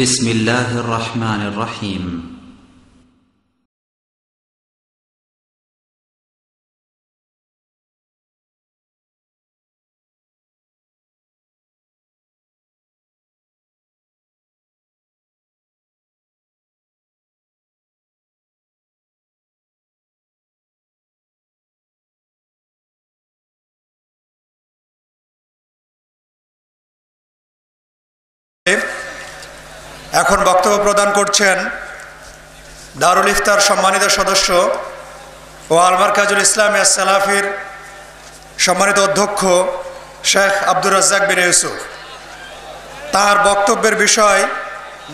بسم الله الرحمن الرحيم এখন বক্তব্য প্রদান করছেন দারুল ইফতার সম্মানিত সদস্য ও আল মারকাজুল ইসলামী আস-সালাফির সম্মানিত অধ্যক্ষ শেখ আব্দুর রাজ্জাক বিন ইউসুফ। তার বক্তব্যের বিষয়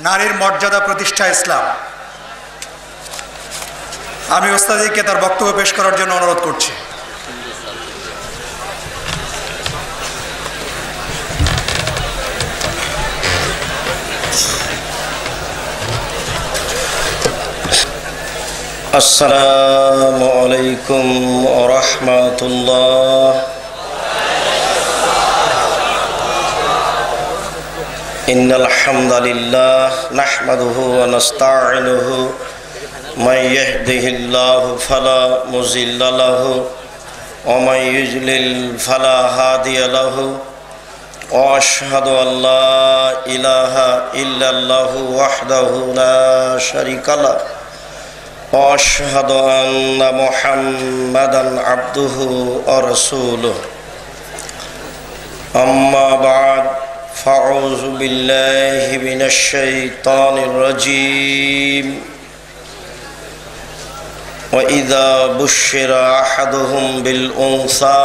নারীর মর্যাদা প্রতিষ্ঠা ইসলাম। আমি ওস্তাদিকে তার বক্তব্য পেশ করার জন্য অনুরোধ করছি। আসসালামু আলাইকুম ওয়া রাহমাতুল্লাহ। ইন্নাল হামদালিল্লাহ নাহমাদুহু ওয়া নাস্তাঈনুহু মান ইয়াহদিহিল্লাহু ফালা মুযিল্লা লাহু ওয়া মান ইউযলিল ফালা হাদিয়া লাহু ওয়া আশহাদু আল লা ইলাহা ইল্লাল্লাহু ওয়াহদাহু লা শারীকা লাহু وأشهد أن محمدًا عبده ورسوله أما بعد فأعوذ بالله من الشيطان الرجيم وإذا بشر أحدهم بالأنثى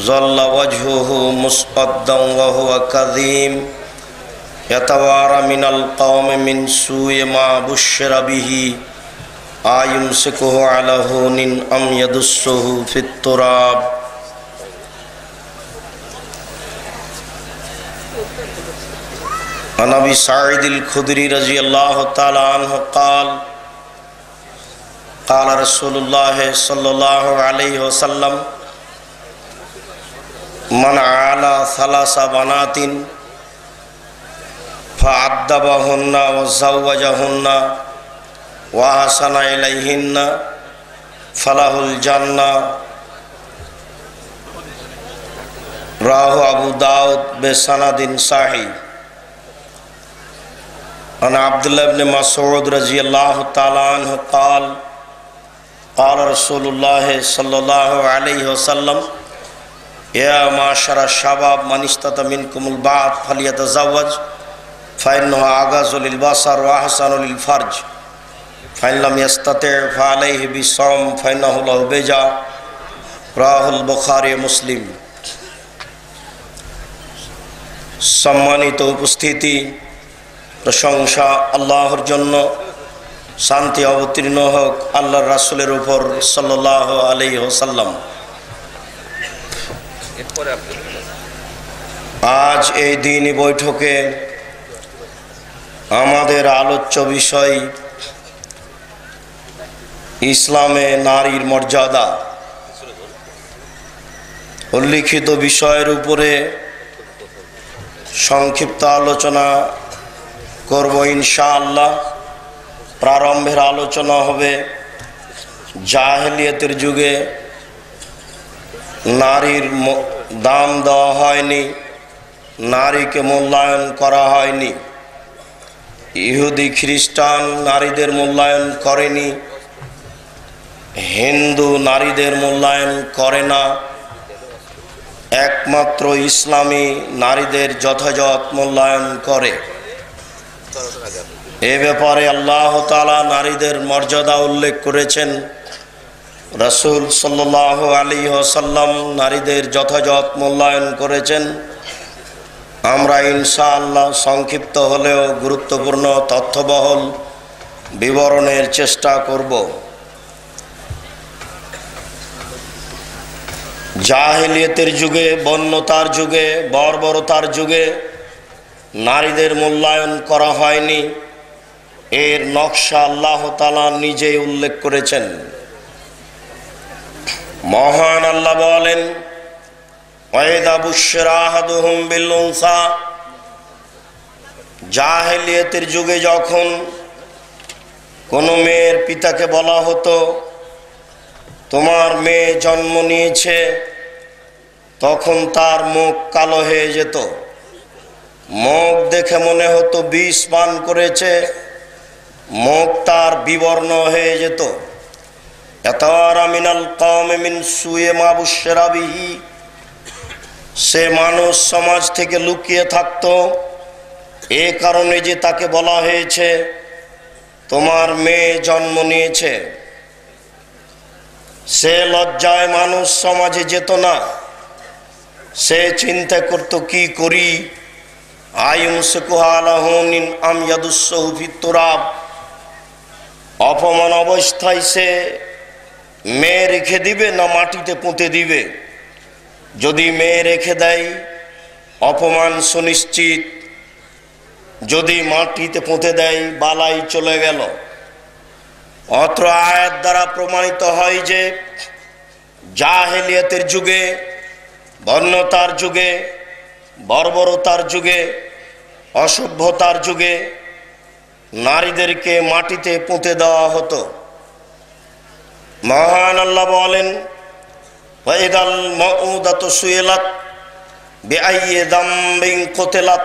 ظل وجهه مسودا وهو كظيم يتوارى من القوم من سوء ما بشر به আয়ুমসিকুহু আলা হুনিন আম ইয়াদুসসুহু ফিত তুরাব। আন আবি সাঈদ আল খুদরি রাদিয়াল্লাহু তাআলা আনহু قال قال رسول الله صلى الله عليه وسلم من عالى ثلاث بنات فعدبهن وزوجهن وأحسن إليهن فله الجنة رواه أبو داود بسند صحيح. عن عبد الله بن مسعود رضي الله تعالى عنه قال قال رسول الله صلى الله عليه وسلم يا معشر الشباب من استطاع منكم الباءة فليتزوج فإنه أغض للبصر وأحسن للفرج فإن لم يستطع فعليه بالصوم فإنه له وجاء رواه البخاري মুসলিম। সম্মানিত উপস্থিতি, প্রশংসা আল্লাহর জন্য, শান্তি অবতীর্ণ হোক আল্লাহর রাসূলের উপর সাল্লাল্লাহু আলাইহি ওয়াসাল্লাম। আজ এই দিনী বৈঠকে আমাদের আলোচ্য বিষয় ইসলামে নারীর মর্যাদা। উল্লিখিত বিষয়ের উপরে সংক্ষিপ্ত আলোচনা করব ইনশাআল্লাহ। প্রারম্ভের আলোচনা হবে জাহেলিয়াতের যুগে নারীর দাম দেওয়া হয়নি, নারীকে মূল্যায়ন করা হয়নি। ইহুদি খ্রিস্টান নারীদের মূল্যায়ন করেনি, হিন্দু নারীদের মূল্যায়ন করে না, একমাত্র ইসলামী নারীদের যথাযথ মূল্যায়ন করে। এ ব্যাপারে আল্লাহ তাআলা নারীদের মর্যাদা উল্লেখ করেছেন। রাসূল সাল্লাল্লাহু আলাইহি ওয়াসাল্লাম নারীদের যথাযথ মূল্যায়ন করেছেন। আমরা ইনশাআল্লাহ সংক্ষিপ্ত হলেও গুরুত্বপূর্ণ তথ্যবহুল বিবরণের চেষ্টা করব। জাহেলিয়াতের যুগে, বন্যতার যুগে, বর্বরতার যুগে নারীদের মূল্যায়ন করা হয়নি। এর নকশা আল্লাহ তাআলা নিজেই উল্লেখ করেছেন। মহান আল্লাহ বলেন, ওয়াইদা বুশরা আহাদুহুম বিল উনসা, জাহেলিয়াতের যুগে যখন কোনো মেয়ের পিতাকে বলা হতো তোমার মেয়ে জন্ম নিয়েছে, তখন তার মুখ কালো হয়ে যেত। মুখ দেখে মনে হতো বিষ পান করেছে, মুখ তার বিবর্ণ হয়ে যেত। এতারা মিনাল কওমি মিন সুয়ে মা বুশরা বিহি, সে মানুষ সমাজ থেকে লুকিয়ে থাকতো এ কারণে যে তাকে বলা হয়েছে তোমার মেয়ে জন্ম নিয়েছে। সে লজ্জায় মানুষ সমাজে যেত না। সে চিন্তা করত কি করি, অপমান অবস্থায় সে মেয়ে রেখে দিবে না মাটিতে পুঁতে দিবে। যদি মেয়ে রেখে দেয় অপমান সুনিশ্চিত, যদি মাটিতে পুঁতে দেয় বালাই চলে গেল। অত্র আয়াত দ্বারা প্রমাণিত হয় যে জাহেলিয়াতের যুগে, বন্যতার যুগে, বর্বরতার যুগে, অসভ্যতার যুগে নারীদেরকে মাটিতে পুঁতে দেওয়া হতো। মহান আল্লাহ বলেন, ওয়াইদাল মাউদাতু সুইলাত বিআইয়ি যামবিন কুতিলাত,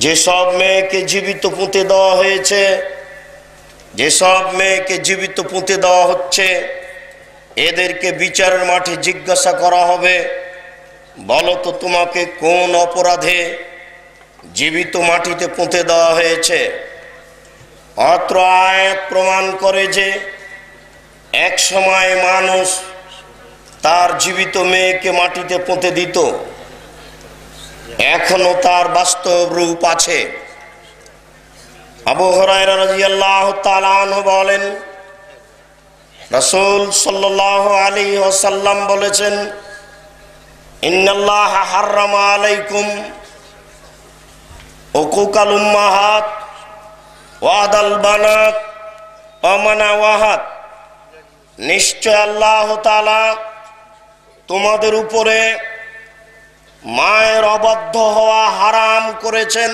যেসব মেয়েকে জীবিত পুঁতে দেওয়া হয়েছে, যেসব মেয়েকে জীবিত পুঁতে দেওয়া হচ্ছে, এদেরকে বিচারের মাঠে জিজ্ঞাসা করা হবে, বলো তো তোমাকে কোন অপরাধে জীবিত মাটিতে পুঁতে দেওয়া হয়েছে। অত্র আয়াত প্রমাণ করে যে এক সময় মানুষ তার জীবিত মেয়েকে মাটিতে পুঁতে দিত, এখনো তার বাস্তব রূপ আছে। আবু হুরায়রা রাদিয়াল্লাহু তাআলা আনহু বলেন, রাসূল সাল্লাল্লাহু আলাইহি ওয়াসাল্লাম বলেছেন, ইন্নাল্লাহা হাররামা আলাইকুম উকুকাল উম্মাহাত ওয়াদাল বানাত ওয়া মানাওয়াহাত, নিশ্চয় আল্লাহ তাআলা তোমাদের উপরে মায়ের অবাধ্য হওয়া হারাম করেছেন,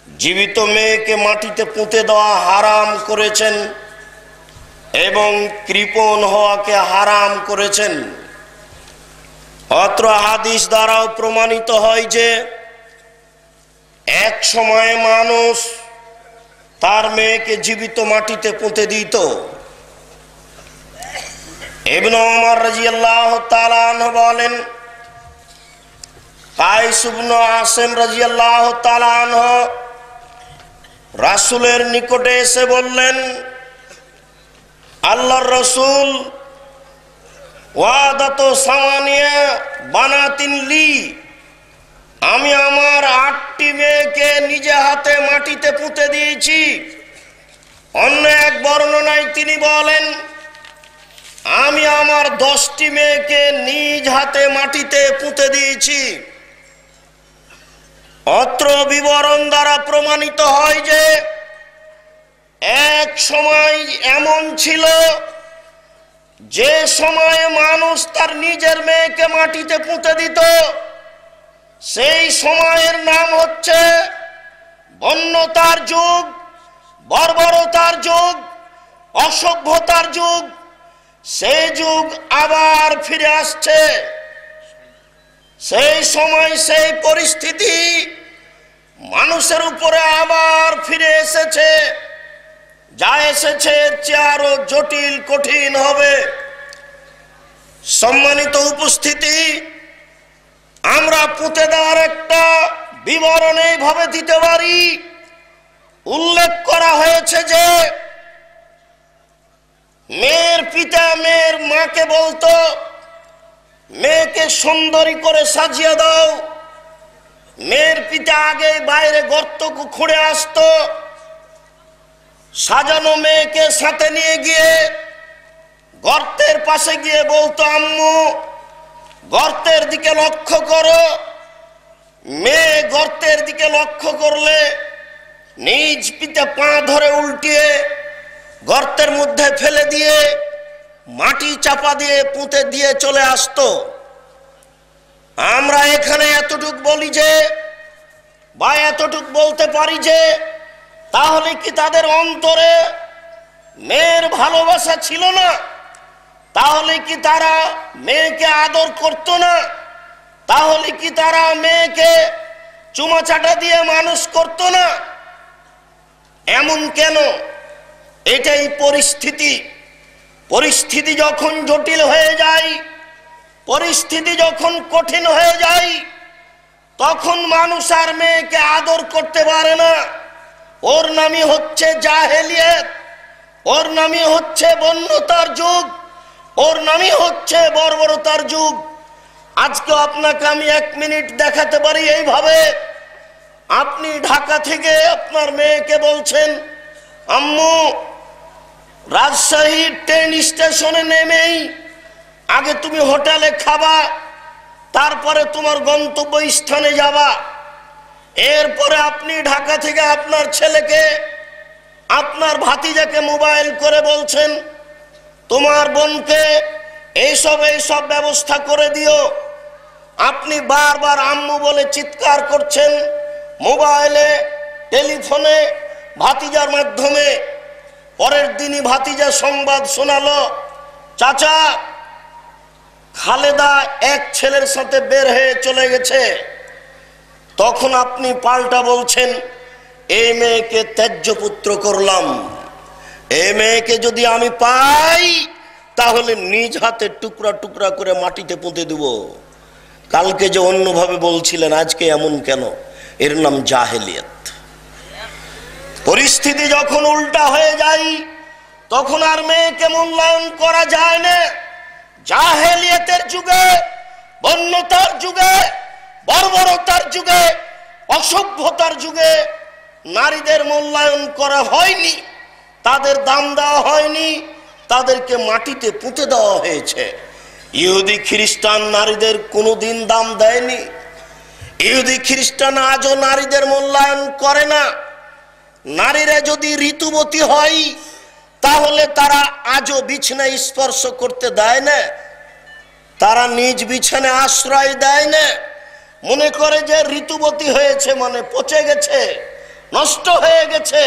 জীবিত মেয়েকে মাটিতে পুঁতে দেওয়া হারাম করেছেন এবং কৃপণ হওয়াকে হারাম করেছেন। অত্র হাদিস দ্বারাও প্রমাণিত হয় যে এক সময় মানুষ তার মেয়েকে জীবিত মাটিতে পুঁতে দিত। ইবনে ওমর রাদিয়াল্লাহু তাআলা আনহু বলেন, কায়েস ইবনে আসিম রাদিয়াল্লাহু তাআলা আনহু রাসূলের নিকটে এসে বললেন, আল্লাহর রাসূল, ওয়াদাতু সামানিয়া বানাতিন লি, আমি আমার 8টি মেয়েকে নিজে হাতে মাটিতে পুঁতে দিয়েছি। অন্য এক বর্ণনায় তিনি বলেন, আমি আমার 10টি মেয়েকে নিজ হাতে মাটিতে পুঁতে দিয়েছি। অত্র বিবরণ দ্বারা প্রমাণিত হয় যে এক সময় এমন ছিল যে সময়ে মানুষ তার নিজের মেয়েকে মাটিতে পুঁতে দিত, সেই সময়ের নাম হচ্ছে বন্যতার যুগ, বর্বরতার যুগ, অসভ্যতার যুগ। সেই যুগ আবার ফিরে আসছে। সেই সময় সেই পরিস্থিতি মানুষের উপরে আবার ফিরে এসেছে, যা এসেছে চেয়ে আরো জটিল কঠিন হবে। সম্মানিত উপস্থিতি, আমরা পুঁতে দেওয়ার একটা বিবরণ এইভাবে দিতে পারি। উল্লেখ করা হয়েছে যে মেয়ের পিতা মেয়ের মাকে বলতো, মেয়েকে সুন্দরী করে সাজিয়ে দাও। মেয়ের পিতা আগে বাইরে গর্ত খুঁড়ে আসতো, সাজানো মেয়েকে সাথে নিয়ে গিয়ে গর্তের পাশে গিয়ে বলতো, আম্মু গর্তের দিকে লক্ষ্য করো। মেয়ে গর্তের দিকে লক্ষ্য করলে নিজ পিতা পা ধরে উল্টিয়ে গর্তের মধ্যে ফেলে দিয়ে মাটি চাপা দিয়ে পুঁতে দিয়ে চলে আসতো। আমরা এখানে এতটুকু বলি যে বা এতটুক বলতে পারি যে তাহলে কি তাদের অন্তরে মেয়ের ভালোবাসা ছিল না? তাহলে কি তারা মেয়েকে আদর করতো না? তাহলে কি তারা মেয়েকে চুমাচাটা দিয়ে মানুষ করতো না? এমন কেন? এটাই পরিস্থিতি। পরিস্থিতি যখন জটিল হয়ে যায়, পরিস্থিতি যখন কঠিন হয়ে যায়, তখন মানুষ আর মেয়েকে আদর করতে পারে না। ওর নামই হচ্ছে জাহেলিয়ত, ওর নামই হচ্ছে বন্যতার যুগ, ওর নামই হচ্ছে বর্বরতার যুগ। আজকে আপনাকে আমি 1 মিনিট দেখাতে পারি এইভাবে। আপনি ঢাকা থেকে আপনার মেয়েকে বলছেন, আম্মু রাজশাহী ট্রেন স্টেশনে নেমেই আগে তুমি হোটেলে খাবা, তারপরে তোমার গন্তব্য স্থানে যাবা। এরপরে আপনি ঢাকা থেকে আপনার ছেলেকে, আপনার ভাতিজাকে মোবাইল করে বলছেন, তোমার বোনকে এইসব ব্যবস্থা করে দিও। আপনি বারবার আম্মু বলে চিৎকার করছেন মোবাইলে, টেলিফোনে, ভাতিজার মাধ্যমে। পরের দিনই ভাতিজা সংবাদ শোনালো, চাচা খালেদা এক ছেলের সাথে বের হয়ে চলে গেছে। তখন আপনি পাল্টা বলছেন, এই মেয়েকে ত্যায্য পুত্র করলাম, এই মেয়েকে যদি আমি পাই তাহলে নিজ হাতে টুকরা টুকরা করে মাটিতে পুঁতে দেব। কালকে যে অন্যভাবে বলছিলেন, আজকে এমন কেন? এর নাম জাহেলিয়ত। পরিস্থিতি যখন উল্টা হয়ে যায়, তখন আর মেয়েকে মূল্যায়ন করা যায় না। জাহেলিয়তের যুগে, বন্যতার যুগে, বর্বরতার যুগে, অসভ্যতার যুগে নারীদের মূল্যায়ন করা হয়নি, তাদের দাম দেওয়া হয়নি, তাদেরকে মাটিতে পুঁতে দেওয়া হয়েছে। ইহুদি খ্রিস্টান নারীদের কোনোদিন দাম দেয়নি। ইহুদি খ্রিস্টান আজও নারীদের মূল্যায়ন করে না। নারীরা যদি ঋতুবতী হয় তাহলে তারা আজও বিছানায় স্পর্শ করতে দেয় না, তারা নিজ বিছানায় আশ্রয় দেয় না। মনে করে যে ঋতুবতী হয়েছে মানে পচে গেছে, নষ্ট হয়ে গেছে,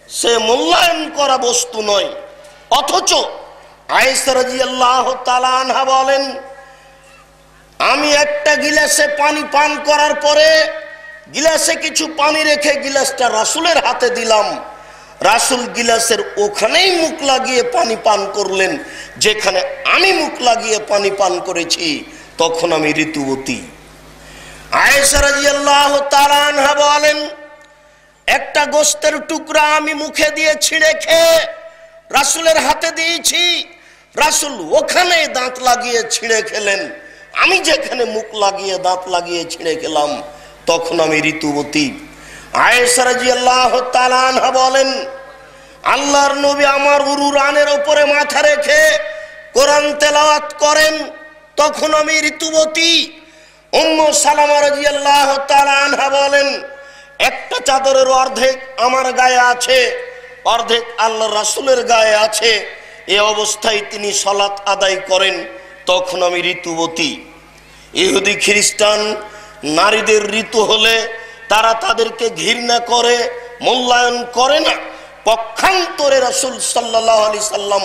সে মূল্যায়ন করা বস্তু নয়। অথচ আয়েশা রাদিয়াল্লাহু তাআলা আনহা বলেন, আমি একটা গিলাসে পানি পান করার পরে গিলাসে কিছু পানি রেখে গিলাসটা রাসূলের হাতে দিলাম, রাসূল গিলাসের ওখানেই মুখ লাগিয়ে পানি পান করলেন যেখানে আমি মুখ লাগিয়ে পানি পান করেছি, তখন আমি ঋতুবতী। আয়েশা রাদিয়াল্লাহু তাআলা আনহা বলেন, একটা গোশতের টুকরা আমি মুখে দিয়ে ছিঁড়ে খেয়ে রাসূলের হাতে দিয়েছি, রাসূল ওখানে দাঁত লাগিয়ে ছিঁড়ে খেলেন, আমি যেখানে মুখ লাগিয়ে দাঁত লাগিয়ে ছিঁড়ে খেলাম, তখন আমি ঋতুবতী। আয়েশা রাদিয়াল্লাহু তাআলা আনহা বলেন, আল্লাহর নবী আমার উরুরানের উপরে মাথা রেখে কোরআন তেলাওয়াত করেন, তখন আমি ঋতুবতী। উম্মু সালামা রাদিয়াল্লাহু তাআলা আনহা বলেন, একটা চাদরের অর্ধেক আমার গায়ে আছে, অর্ধেক আল্লাহর রাসূলের গায়ে আছে, এই অবস্থায় তিনি সালাত আদায় করেন, তখন আমি ঋতুবতী। ইহুদি খ্রিস্টান নারীদের ঋতু হলে তারা তাদেরকে ঘৃণা করে, মূল্যায়ন করে না। পক্ষান্তরে রাসূল সাল্লাল্লাহু আলাইহি সাল্লাম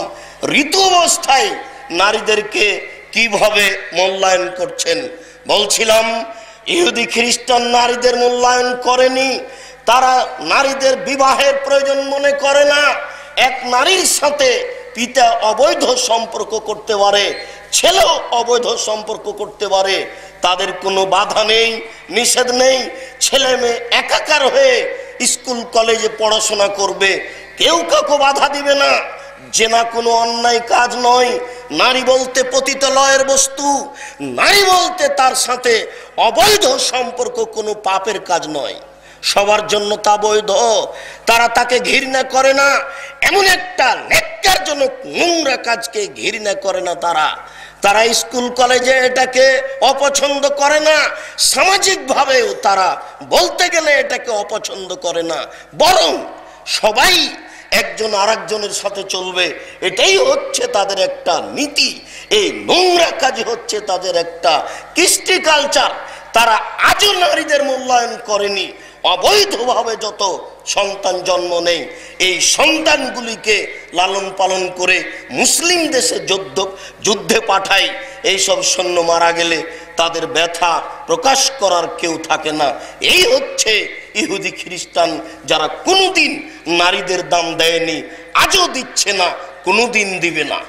ঋতু অবস্থায় নারীদেরকে কিভাবে মূল্যায়ন করছেন। বলছিলাম, ইহুদি খ্রিস্টান নারীদের মূল্যায়ন করেনি, তারা নারীদের বিবাহের প্রয়োজন মনে করে না। এক নারীর সাথে পিতা অবৈধ সম্পর্ক করতে পারে, ছেলেও অবৈধ সম্পর্ক করতে পারে, তাদের কোনো বাধা নেই, নিষেধ নেই। ছেলে মেয়ে একাকার হয়ে স্কুল কলেজে পড়াশোনা করবে, কেউ কাউকে বাধা দিবে না। জেনা কোনো অন্যায় কাজ নয়। নারী বলতে পতিতালয়ের বস্তু, নারী বলতে তার সাথে অবৈধ সম্পর্ক কোনো পাপের কাজ নয়, সবার জন্য তা বৈধ। তারা তাকে ঘৃণা করে না, এমন একটা ন্যাক্কারজনক নোংরা কাজকে ঘৃণা করে না। তারা স্কুল কলেজে এটাকে অপছন্দ করে না, সামাজিকভাবেও তারা বলতে গেলে এটাকে অপছন্দ করে না, বরং সবাই একজন আরেকজনের সাথে চলবে, এটাই হচ্ছে তাদের একটা নীতি। এই নোংরা কাজ হচ্ছে তাদের একটা কৃষ্টি কালচার। তারা আজও নারীদের মূল্যায়ন করেনি। অবৈধভাবে যত সন্তান জন্ম নেই, এই সন্তানগুলিকে লালন পালন করে মুসলিম দেশে যুদ্ধে পাঠায়। এইসব সৈন্য মারা গেলে তাদের ব্যথা প্রকাশ করার কেউ থাকে না। এই হচ্ছে ইহুদি খ্রিস্টান, যারা কোনোদিন নারীদের দাম দেয়নি, আজও দিচ্ছে না, কোনোদিন দিবে না।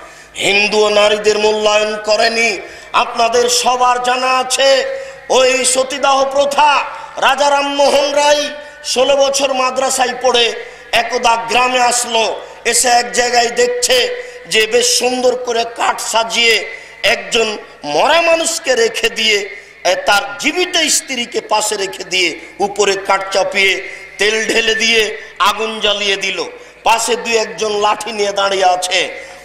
হিন্দুও নারীদের মূল্যায়ন করেনি। আপনাদের সবার জানা আছে ওই সতীদাহ প্রথা। রাজা রামমোহন রায় 16 বছর মাদ্রাসায় পড়ে একদা গ্রামে আসলো। এসে এক জায়গায় দেখছে যে বেশ সুন্দর করে কাঠ সাজিয়ে একজন মরা মানুষকে রেখে দিয়ে, তার জীবিত স্ত্রীকে পাশে রেখে দিয়ে উপরে কাঠ চাপিয়ে তেল ঢেলে দিয়ে আগুন জ্বালিয়ে দিল। পাশে দুই একজন লাঠি নিয়ে দাঁড়িয়ে আছে।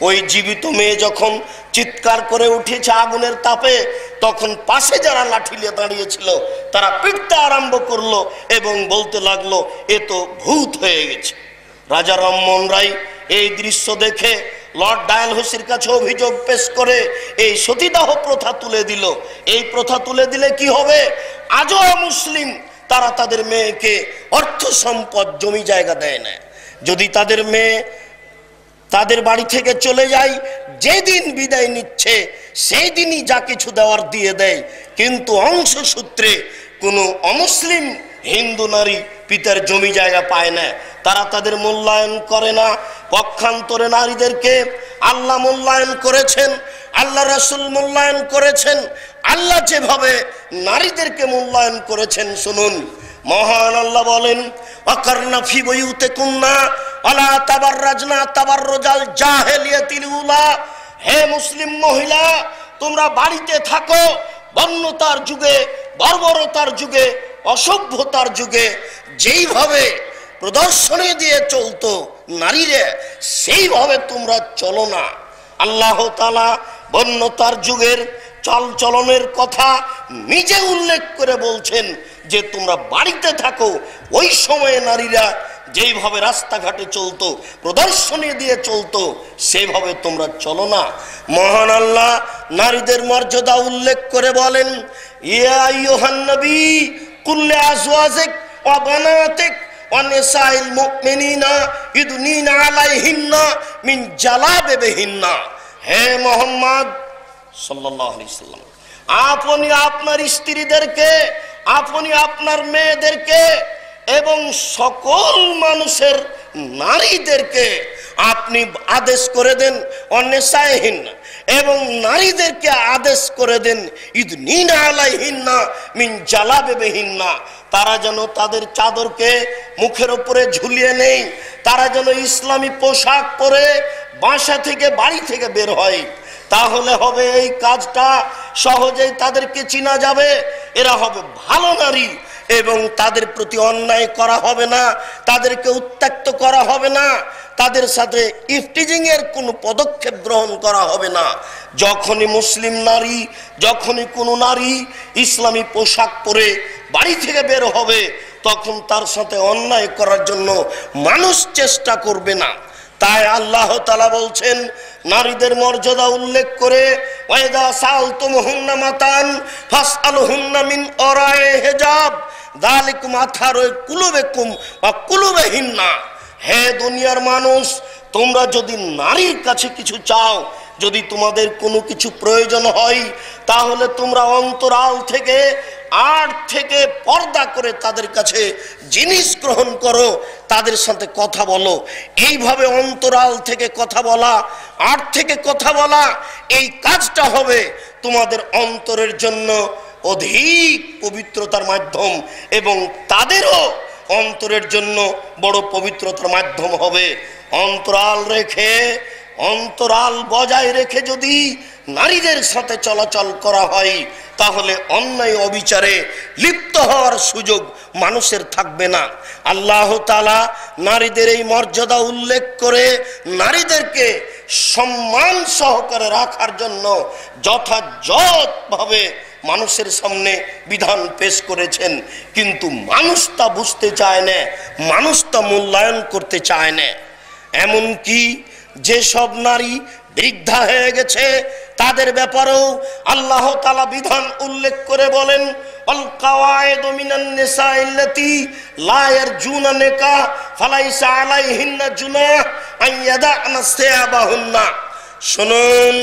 ওই জীবিত মেয়ে যখন চিৎকার করে উঠেছে আগুনের তাপে, তখন পাশে যারা লাঠি নিয়ে দাঁড়িয়েছিল তারা পিটতে আরম্ভ করলো এবং বলতে লাগলো, এ তো ভূত হয়ে গেছে। রাজা রামমোহন রায় এই দৃশ্য দেখে লর্ড ডায়ালহৌসির কাছে অভিযোগ পেশ করে এই সতীদাহ প্রথা তুলে দিল। এই প্রথা তুলে দিলে কি হবে? আজও মুসলিম তারা তাদের মেয়েকে অর্থ সম্পদ জমি জায়গা দেয় না। যদি তাদের মেয়ে তাদের বাড়ি থেকে চলে যায়, যেদিন বিদায় নিচ্ছে সেই দিনই যা কিছু দেওয়ার দিয়ে দেয়। কিন্তু অংশসূত্রে কোনো অমুসলিম হিন্দু নারী পিতার জমি জায়গা পায় না। তারা তাদের মূল্যায়ন করে না। পক্ষান্তরে নারীদেরকে আল্লাহ মূল্যায়ন করেছেন, আল্লাহ রাসূল মূল্যায়ন করেছেন। আল্লাহ যেভাবে নারীদেরকে মূল্যায়ন করেছেন শুনুন। মহান আল্লাহ বলেন, ওয়াকারনা ফি বুয়ুতিকুন্না ওয়ালা তাবাররাজনা তাবাররুজাল জাহিলিয়াতিল উলা। হে মুসলিম মহিলা, তোমরা বাড়িতে থাকো। বন্যতার যুগে, বর্বরতার যুগে, অসভ্যতার যুগে যেইভাবে প্রদর্শনী দিয়ে চলতো নারীরা, সেইভাবে তোমরা চলো না। আল্লাহ তাআলা বন্যতার যুগের চালচলনের কথা নিজে উল্লেখ করে বলছেন যে তোমরা বাড়িতে থাকো। ওই সময়ে নারীরা যেইভাবে রাস্তাঘাটে চলতো, প্রদর্শনী দিয়ে চলতো, সেইভাবে তোমরা চলো না। মহান আল্লাহ নারীদের মর্যাদা উল্লেখ করে বলেন, ইয়া আইয়ুহান নবী কুল লিআজওয়াজিক ওয়া বানাতিক ওয়া নিসাইল মুমিনিনা ইদনিনা আলাইহিন্না মিন জালাবিবিহিন্না। হে মুহাম্মদ সাল্লাল্লাহু আলাইহি সাল্লাম, আপনি আপনার স্ত্রীদেরকে, আপনি আপনার মেয়েদেরকে এবং সকল মানুষের নারীদেরকে আপনি আদেশ করে দেন অন্যসায়হীন, এবং নারীদেরকে আদেশ করে দেন ইদনিনা আলাইহিন্না মিন জালাবিবিহিন্না। তারা যেন তাদের চাদরকে মুখের উপরে ঝুলিয়ে নেই, তারা যেন ইসলামী পোশাক পরে বাসা থেকে, বাড়ি থেকে বের হয়। তাহলে হবে এই কাজটা সহজেই তাদেরকে চিনা যাবে, এরা হবে ভালো নারী, এবং তাদের প্রতি অন্যায় করা হবে না, তাদেরকে উত্ত্যক্ত করা হবে না, তাদের সাথে ইফটিজিং এর কোনো পদক্ষেপ গ্রহণ করা হবে না। যখনই মুসলিম নারী, যখনই কোনো নারী ইসলামী পোশাক পরে বাড়ি থেকে বের হবে, তখন তার সাথে অন্যায় করার জন্য মানুষ চেষ্টা করবে না। তাই আল্লাহ তাআলা বলছেন নারীদের মর্যাদা উল্লেখ করে, ওয়াইদা সালতুমুহুন্না মাতান ফাসআলুহুন্না মিন ওরায়ে হিজাব যালিকুম আতহারু কুলুবিকুম ওয়া কুলুবিহিন্না। হে দুনিয়ার মানুষ, তোমরা যদি নারীর কাছে কিছু চাও, যদি তোমাদের কোনো কিছু প্রয়োজন হয়, তাহলে তোমরা অন্তরাল থেকে, আড় থেকে পর্দা করে তাদের কাছে জিনিস গ্রহণ করো, তাদের সাথে কথা বলো। এইভাবে অন্তরাল থেকে কথা বলা, আড় থেকে কথা বলা, এই কাজটা হবে তোমাদের অন্তরের জন্য অধিক পবিত্রতার মাধ্যম, এবং তাদেরও অন্তরের জন্য বড় পবিত্রতার মাধ্যম হবে। অন্তরাল রেখে, অন্তরাল বজায় রেখে যদি নারীদের সাথে চলাচল করা হয়, তাহলে অন্যায় অবিচারে লিপ্ত হওয়ার সুযোগ মানুষের থাকবে না। আল্লাহ তাআলা নারীদের এই মর্যাদা উল্লেখ করে নারীদেরকে সম্মান সহকারে রাখার জন্য যথাযথভাবে মানুষের সামনে বিধান পেশ করেছেন। কিন্তু মানুষ তা বুঝতে চায় না, মানুষ তা মূল্যায়ন করতে চায় না। এমনকি যেসব নারী বৃদ্ধা হয়ে গেছে, তাদের ব্যাপারেও আল্লাহ তাআলা বিধান উল্লেখ করে বলেন, আল কাওয়াইদু মিনান নিসাইল্লাতি লা ইয়ারজুনা নিকাহ ফালাইসা আলাইহিন্না জুনাহ আন ইয়াদা'না সিয়াবাহুন্না। শুনুন,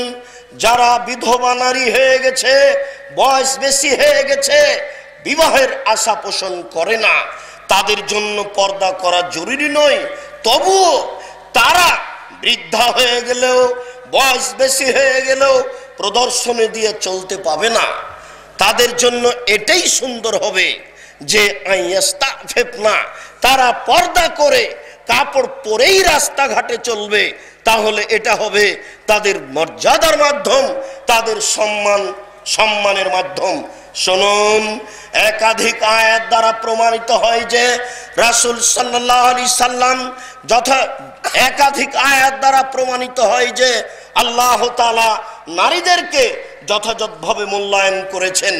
যারা বিধবা নারী হয়ে গেছে, বয়স বেশি হয়ে গেছে, বিবাহের আশা পোষণ করে না, তাদের জন্য পর্দা করা জরুরি নয়। তবুও তারা বৃদ্ধা হয়ে গেলেও, বয়স বেশি হয়ে গেলেও প্রদর্শনী দিয়ে চলতে পাবে না। তাদের জন্য এটাই সুন্দর হবে যে আইয়াস্তাফিফনা, তারা পর্দা করে কাপড় পরেই রাস্তাঘাটে চলবে। তাহলে এটা হবে তাদের মর্যাদার মাধ্যম, তাদের সম্মানের মাধ্যম। শুনুন, একাধিক আয়াত দ্বারা প্রমাণিত হয় যে রাসূল সাল্লাল্লাহু আলাইহি সাল্লাম একাধিক আয়াত দ্বারা প্রমাণিত হয় যে আল্লাহ তাআলা নারীদেরকে যথাযথভাবে মূল্যায়ন করেছেন।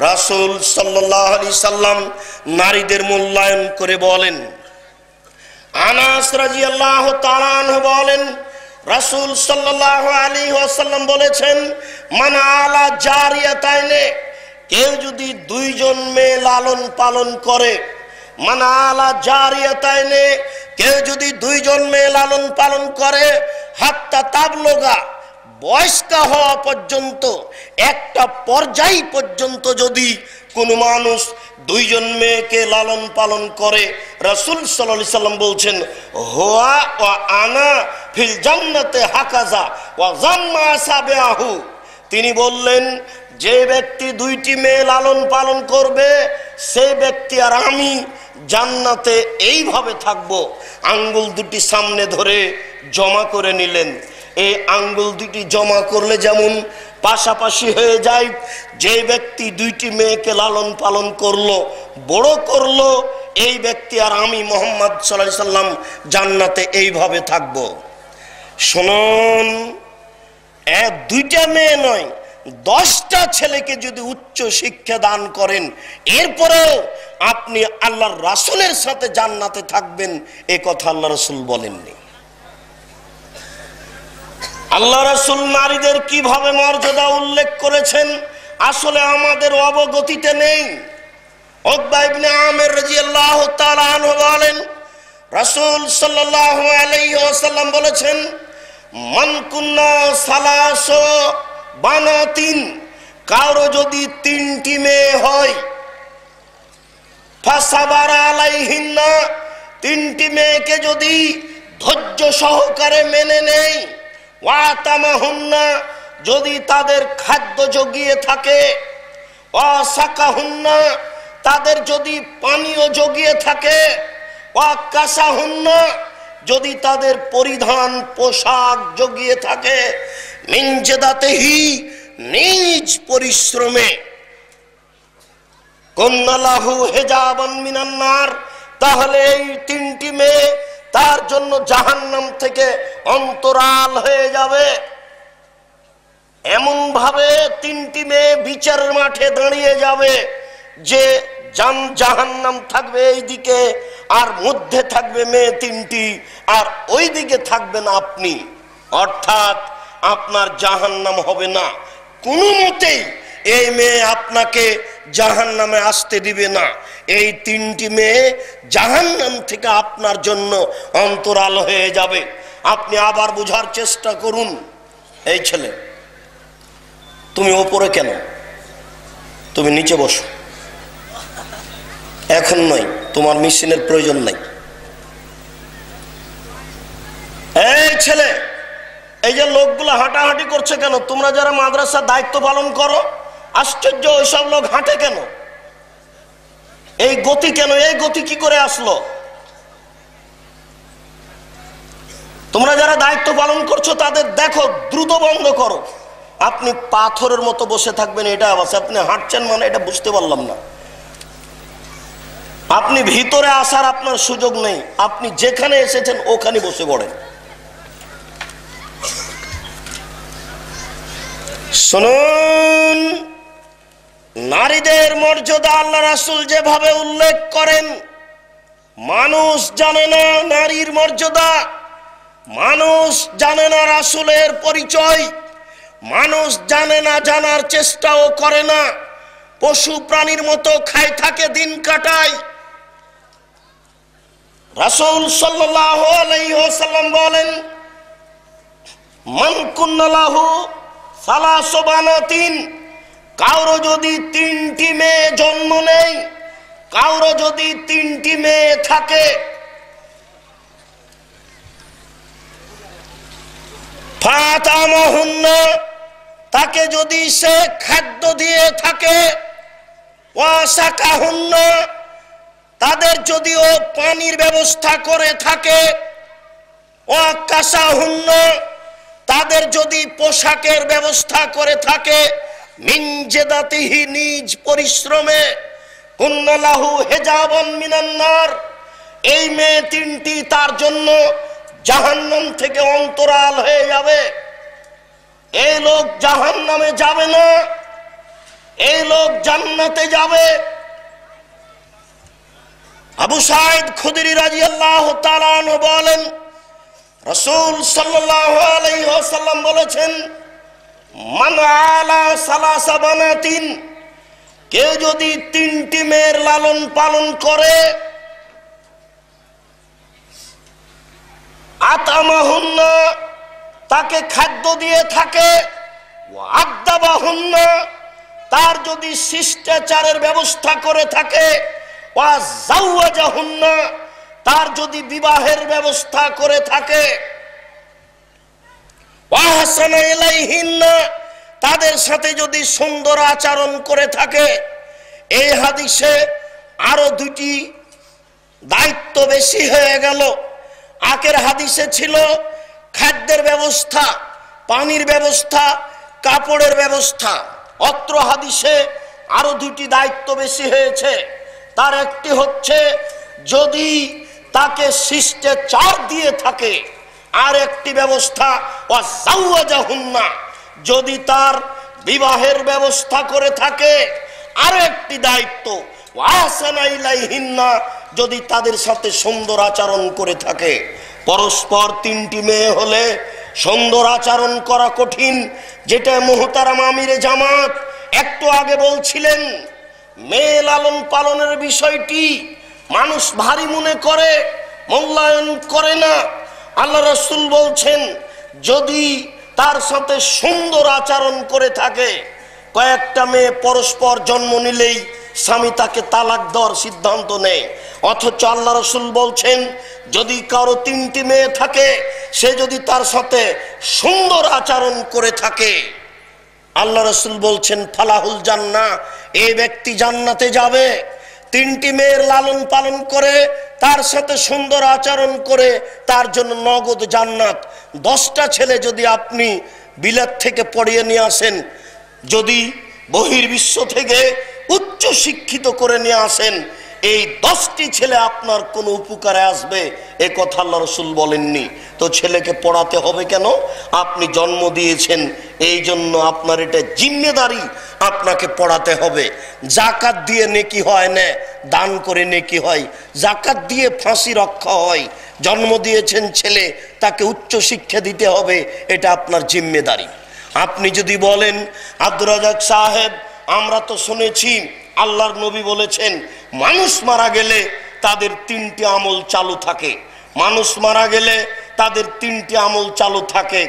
রাসূল সাল্লাল্লাহু আলাইহি সাল্লাম নারীদের মূল্যায়ন করে বলেন, আনাস রাদিয়াল্লাহু তাআলা আনহু বলেন, রাসূল সাল্লাল্লাহু আলাইহি ওয়াসাল্লাম বলেছেন, মান আলা জারিয়াতাইনে, কেউ যদি দুইজন মেয়ে লালন পালন করে, মান আলা জারিয়াতাইনে, কেউ যদি দুইজন মেয়ে লালন পালন করে, হাত্তা তাবলুগা, বয়স্কা হওয়া পর্যন্ত, একটা পর্যায় পর্যন্ত যদি কোনো মানুষ দুইজন মেয়েকে লালন পালন করে, রাসূল সাল্লাল্লাহু আলাইহি সাল্লাম বলছেন, হুয়া ওয়া আনা ফিল জান্নাতে হাকাজা ওয়া জাম্মা সাবিহু। তিনি বললেন, যে ব্যক্তি দুইটি মেয়ে লালন পালন করবে, সেই ব্যক্তি আর আমি জান্নাতে এইভাবে থাকবো। আঙ্গুল দুটি সামনে ধরে জমা করে নিলেন। এই আঙ্গুল দুটি জমা করলে যেমন পাশাপাশি হয়ে যায়, যে ব্যক্তি দুইটি মেয়েকে লালন পালন করলো, বড় করলো, এই ব্যক্তি আর আমি মুহাম্মদ সাল্লাল্লাহু আলাইহি সাল্লাম জান্নাতে এইভাবে থাকবো। শুনুন, দুইটা মেয়ে নয়, 10টা ছেলেকে যদি উচ্চ শিক্ষা দান করেন, এরপরেও আপনি আল্লাহর রাসূলের সাথে জান্নাতে থাকবেন, এ কথা আল্লাহ রাসূল বলেননি। আল্লাহ রাসূল নারীদের কিভাবে মর্যাদা উল্লেখ করেছেন আসলে আমাদের অবগতিতে নেই। উকবা ইবনে আমির রাদিয়াল্লাহু তাআলা আনহু বলেন, রাসূল সাল্লাল্লাহু আলাইহি ওয়াসাল্লাম বলেছেন, মান কুন্না সালাসু বানাতিন, কারো যদি 3টি মেয়ে হয়, ফাসাবারা আলাইহিন্না, 3টি মেয়েকে যদি ধৈর্য সহকারে মেনে নেয়, ওয়াতামাহুন্না, যদি তাদের খাদ্য জগিয়ে থাকে, ওয়াসাকাহুন্না, তাদের যদি পানীয় জগিয়ে থাকে, ওয়াকাসাহুন্না, যদি তাদের পরিধান পোশাক জগিয়ে থাকে, মিন জাদাতিহি, নিজ পরিশ্রমে, কুন্নালাহু হিজাবান মিনান নার, তাহলে এই 3টি মেয়ে তার জন্য জাহান্নাম থেকে অন্তরাল হয়ে যাবে। এমন ভাবে 3টি মেয়ে বিচারের মাঠে দাঁড়িয়ে যাবে যে জাহান্নাম থাকবে এইদিকে, আর মধ্যে থাকবে মেয়ে 3টি, আর ওই দিকে থাকবেন আপনি। অর্থাৎ আপনার জাহান্নাম হবে না কোনো মতেই। এই মেয়ে আপনাকে জাহান্নামে আসতে দিবে না। এই 3টি মেয়ে জাহান্নাম থেকে আপনার জন্য অন্তরাল হয়ে যাবে। আপনি আবার বোঝার চেষ্টা করুন। এই ছেলে, তুমি ওপরে কেন? তুমি নিচে বসো। এখন নয়, তোমার মেশিনের প্রয়োজন নাই। এই ছেলে, এই যে লোকগুলো হাঁটাহাঁটি করছে কেন? তোমরা যারা মাদ্রাসার দায়িত্ব পালন করো, আশ্চর্য, ওইসব লোক হাঁটে কেন? এই গতি কেন? এই গতি কি করে আসলো? তোমরা যারা দায়িত্ব পালন করছো তাদের দেখো, দ্রুত বন্ধ করো। আপনি পাথরের মতো বসে থাকবেন, এটা আছে। আপনি হাঁটছেন মানে এটা বুঝতে পারলাম না। আপনি ভিতরে আসার আপনার সুযোগ নেই। আপনি যেখানে এসেছেন ওখানে বসে পড়েন। শুনুন, নারীদের মর্যাদা আল্লাহ রাসূল যেভাবে উল্লেখ করেন, মানুষ জানে না নারীর মর্যাদা। মানুষ জানে না রাসূলের পরিচয়, মানুষ জানে না, জানার চেষ্টাও করে না, পশু প্রাণীর মতো খায় থাকে, দিন কাটায়। রাসূল সাল্লাল্লাহু আলাইহি ওয়াসাল্লাম বলেন, মান কুন্না লাহু সালাসু বানাতিন, কারো যদি 3টি মেয়ে জন্ম নেয়, কারো যদি 3টি মেয়ে থাকে, ফাতামাহুন্না, তাকে যদি সে খাদ্য দিয়ে থাকে, ওয়াসাকাহুন্না, তাদের যদিও পানির ব্যবস্থা করে থাকে, ওয়াকাসাহুন্না, তাদের যদি পোশাকের ব্যবস্থা করে থাকে, মিন জেদাতিহি, নিজ পরিশ্রমে, কুন্না লাহু হিজাবান মিনান নার, এই মেয়ে 3টি তার জন্য জাহান্নাম থেকে অন্তরাল হয়ে যাবে। এই লোক জাহান্নামে যাবে না, এই লোক জান্নাতে যাবে। আবু সাঈদ খুদরি রাদিয়াল্লাহু তাআলা আনহু বলেন, রাসূল সাল্লাল্লাহু আলাইহি ওয়াসাল্লাম বলেছেন, মান আলা সালাসা বানাতিন, কেউ যদি 3টি মেয়ের লালন পালন করে, আতামাহুন্না, তাকে খাদ্য দিয়ে থাকে, ওয়াদাবাহুন্না, তার যদি শিষ্টাচারের ব্যবস্থা করে থাকে, ওয়াজাওয়াজাহুন্না, তার যদি বিবাহের ব্যবস্থা করে থাকে, ওয়াহসানা ইলাইহিন্না, তাদের সাথে যদি সুন্দর আচরণ করে থাকে। এই হাদিসে আরো 2টি দায়িত্ব বেশি হয়ে গেল। আগের হাদিসে ছিল খাদ্যের ব্যবস্থা, পানির ব্যবস্থা, কাপড়ের ব্যবস্থা। অত্র হাদিসে আরো 2টি দায়িত্ব বেশি হয়েছে। তার একটি হচ্ছে যদি তাকে শিষ্টাচার দিয়ে থাকে, আর একটি ব্যবস্থা ওয়াজাওয়াজাহুন্না, যদি তার বিবাহের ব্যবস্থা করে থাকে। আর একটি দায়িত্ব ওয়াহসানা ইলাইহিন্না, যদি তাদের সাথে সুন্দর আচরণ করে থাকে। পরস্পর 3টি মেয়ে হলে সুন্দর আচরণ করা কঠিন, যেটা মুহতারাম আমিরে জামাত একটু আগে বলছিলেন। মেয়ে লালন পালনের বিষয়টি মানুষ ভারী মনে করে, মূল্যায়ন করে না। আল্লাহ রাসূল বলছেন, যদি তার সাথে সুন্দর আচরণ করে থাকে, কয়েকটা মেয়ে পরস্পর জন্ম নিলেই স্বামী তাকে তালাক দেওয়ার সিদ্ধান্ত নেয়, অথচ আল্লাহ রাসূল বলছেন যদি কারো 3টি মেয়ে থাকে, সে যদি তার সাথে সুন্দর আচরণ করে থাকে, আল্লাহ রাসূল বলছেন ফালাহুল জান্নাহ, এই ব্যক্তি জান্নাতে যাবে। 3টি মেয়ের লালন পালন করে, তার সাথে সুন্দর আচরণ করে, তার জন্য নগদ জান্নাত। 10টা ছেলে যদি আপনি বিলাত থেকে পড়িয়ে নিয়ে আসেন, যদি বহির্বিশ্ব থেকে উচ্চ শিক্ষিত করে নিয়ে আসেন, এই 10টি ছেলে আপনার কোনো উপকারে আসবে এ কথা আল্লাহ রাসূল বলেননি। তো ছেলেকে পড়াতে হবে কেন? আপনি জন্ম দিয়েছেন, এই জন্য আপনার এটা জিম্মেদারি, আপনাকে পড়াতে হবে। যাকাত দিয়ে নেকি হয় না, দান করে নেকি হয়। যাকাত দিয়ে ফাঁসি রক্ষা হয়। জন্ম দিয়েছেন ছেলে, তাকে উচ্চ শিক্ষা দিতে হবে, এটা আপনার জিম্মেদারি। আপনি যদি বলেন আব্দুর রাজ্জাক সাহেব, আমরা তো শুনেছি আল্লাহর নবী বলেছেন মানুষ মারা গেলে তাদের 3টি আমল চালু থাকে। মানুষ মারা গেলে তাদের 3টি আমল চালু থাকে।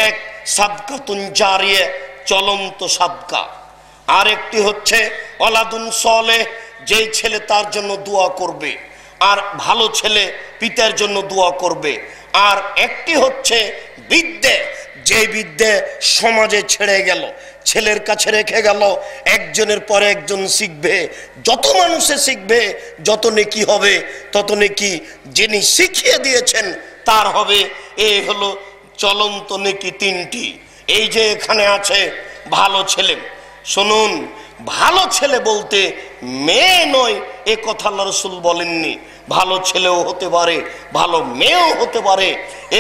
এক, সাদকাতুন জারিয়া, চলন্ত সাদকা। আর একটি হচ্ছে ওয়ালাদুন সালেহ, যেই ছেলে তার জন্য দোয়া করবে, আর ভালো ছেলে পিতার জন্য দোয়া করবে। আর একটি হচ্ছে বিদ্যে, যে বিদ্যে সমাজে ছেড়ে গেল, ছেলের কাছে রেখে গেল, একজনের পরে একজন শিখবে। যত মানুষে শিখবে যত নেকি হবে, তত নেকি যিনি শিখিয়ে দিয়েছেন তার হবে। এই হলো চলন্ত নেকি 3টি। এই যে এখানে আছে ভালো ছেলে, শুনুন, ভালো ছেলে বলতে মেয়ে নয়, এ কথা আল্লাহ রাসূল বলেননি। ভালো ছেলেও হতে পারে, ভালো মেয়েও হতে পারে।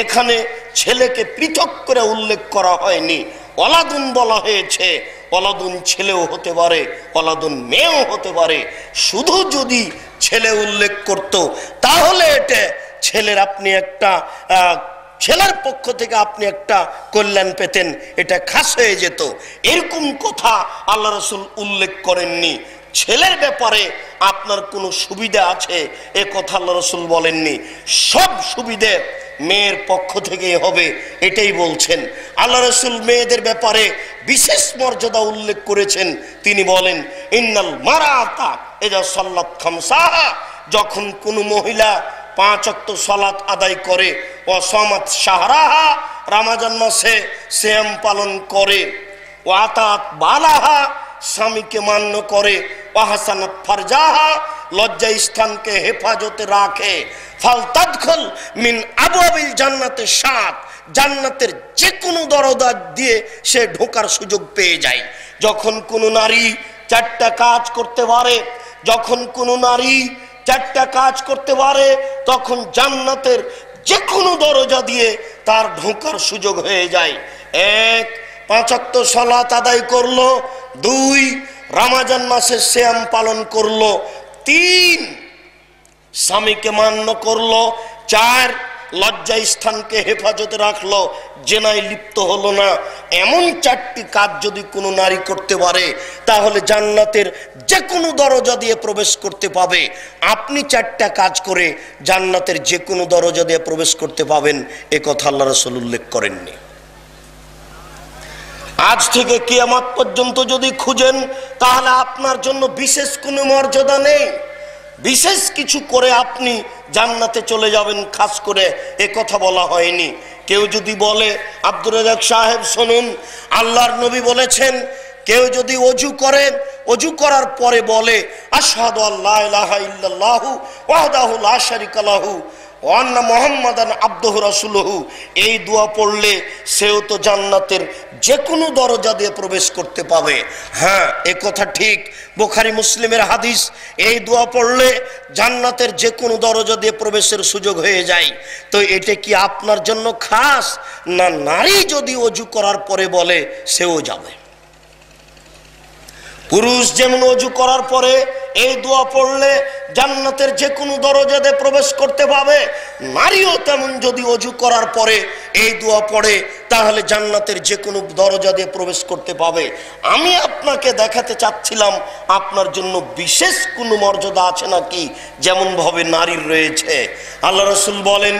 এখানে ছেলেকে পৃথক করে উল্লেখ করা হয়নি, ওয়ালাদুন বলা হয়েছে। ওয়ালাদুন ছেলেও হতে পারে, ওয়ালাদুন মেয়েও হতে পারে। শুধু যদি ছেলে উল্লেখ করত, তাহলে এটা ছেলের আপনি একটা ছেলের পক্ষ থেকে আপনি একটা কল্যাণ পেতেন, এটা খাস হয়ে যেত। এরকম কথা আল্লাহ রাসূল উল্লেখ করেননি। ছেলের ব্যাপারে আপনার কোনো সুবিধা আছে এ কথা আল্লাহ রাসূল বলেননি। সব সুবিধে মেয়ের পক্ষ থেকে হবে এটাই বলছেন। আল্লাহ রাসূল মেয়েদের ব্যাপারে বিশেষ মর্যাদা উল্লেখ করেছেন। তিনি বলেন, ইন্নাল মারাতা ইযা সাল্লাত খামসাহা, যখন কোনো মহিলা 5 ওয়াক্ত সালাত আদায় করে, ও সামাত শাহরাহা, রমজান মাসে সিয়াম পালন করে, ও আতাত বালাহা, স্বামীকে মান্য করে, ও হাসানাত ফারজাহা, লজ্জা স্থানকে হেফাজতে রাখে, ফালতাদখুল মিন আবওয়াবিল জান্নাতে 7, জান্নাতের যে কোনো দরজা দিয়ে সে ঢোকার সুযোগ পেয়ে যায়। যখন কোনো নারী 4টা কাজ করতে পারে, যখন কোনো নারী 4টা কাজ করতে পারে, তখন জান্নাতের যে কোনো দরজা দিয়ে তার ঢোকার সুযোগ হয়ে যায়। 1, 5 ওয়াক্ত সালাত আদায় করলো, 2, রমজান মাসে সিয়াম পালন করলো, 3, স্বামীকে মান্য করলো, 4, লজ্জা স্থানকে হেফাজতে রাখলো, জেনায় লিপ্ত হলো না। এমন 4টি কাজ যদি কোনো নারী করতে পারে, তাহলে জান্নাতের যে কোনো দরজা দিয়ে প্রবেশ করতে পাবে। আপনি 4টা কাজ করে জান্নাতের যে কোনো দরজা দিয়ে প্রবেশ করতে পাবেন, এ কথা আল্লাহ রাসূল উল্লেখ করেননি। আজ থেকে কিয়ামত পর্যন্ত যদি খুঁজেন, তাহলে আপনার জন্য বিশেষ কোনো মর্যাদা নেই। বিশেষ কিছু করে আপনি জান্নাতে চলে যাবেন খাস করে এ কথা বলা হয়নি। কেউ যদি বলে, আব্দুর রাজ্জাক সাহেব শুনুন, আল্লাহর নবী বলেছেন, কেউ যদি অজু করে, অজু করার পরে বলে আশহাদু আল্লা ইলাহা ইল্লাল্লাহু ওয়াহদাহু লা শারীকা লাহু ওয়া আন্না মুহাম্মাদান আবদুহু রাসূলুহু, এই দোয়া পড়লে সেও তো জান্নাতের যে কোনো দরজা দিয়ে প্রবেশ করতে পাবে। হ্যাঁ, এ কথা ঠিক, বুখারী মুসলিমের হাদিস। এই দোয়া পড়লে জান্নাতের যে কোনো দরজা দিয়ে প্রবেশের সুযোগ হয়ে যায়। তো এটা কি আপনার জন্য খাস, না নারী যদি অজু করার পরে বলে সেও যাবে? পুরুষ যেমন অজু করার পরে এই দোয়া পড়লে জান্নাতের যে কোনো দরজা দিয়ে প্রবেশ করতে পাবে, নারীও তেমন যদি অজু করার পরে এই দোয়া পড়ে, তাহলে জান্নাতের যে কোনো দরজা দিয়ে প্রবেশ করতে পাবে। আমি আপনাকে দেখাতে চাচ্ছিলাম আপনার জন্য বিশেষ কোনো মর্যাদা আছে নাকি, যেমন ভাবে নারীর রয়েছে। আল্লাহ রাসূল বলেন,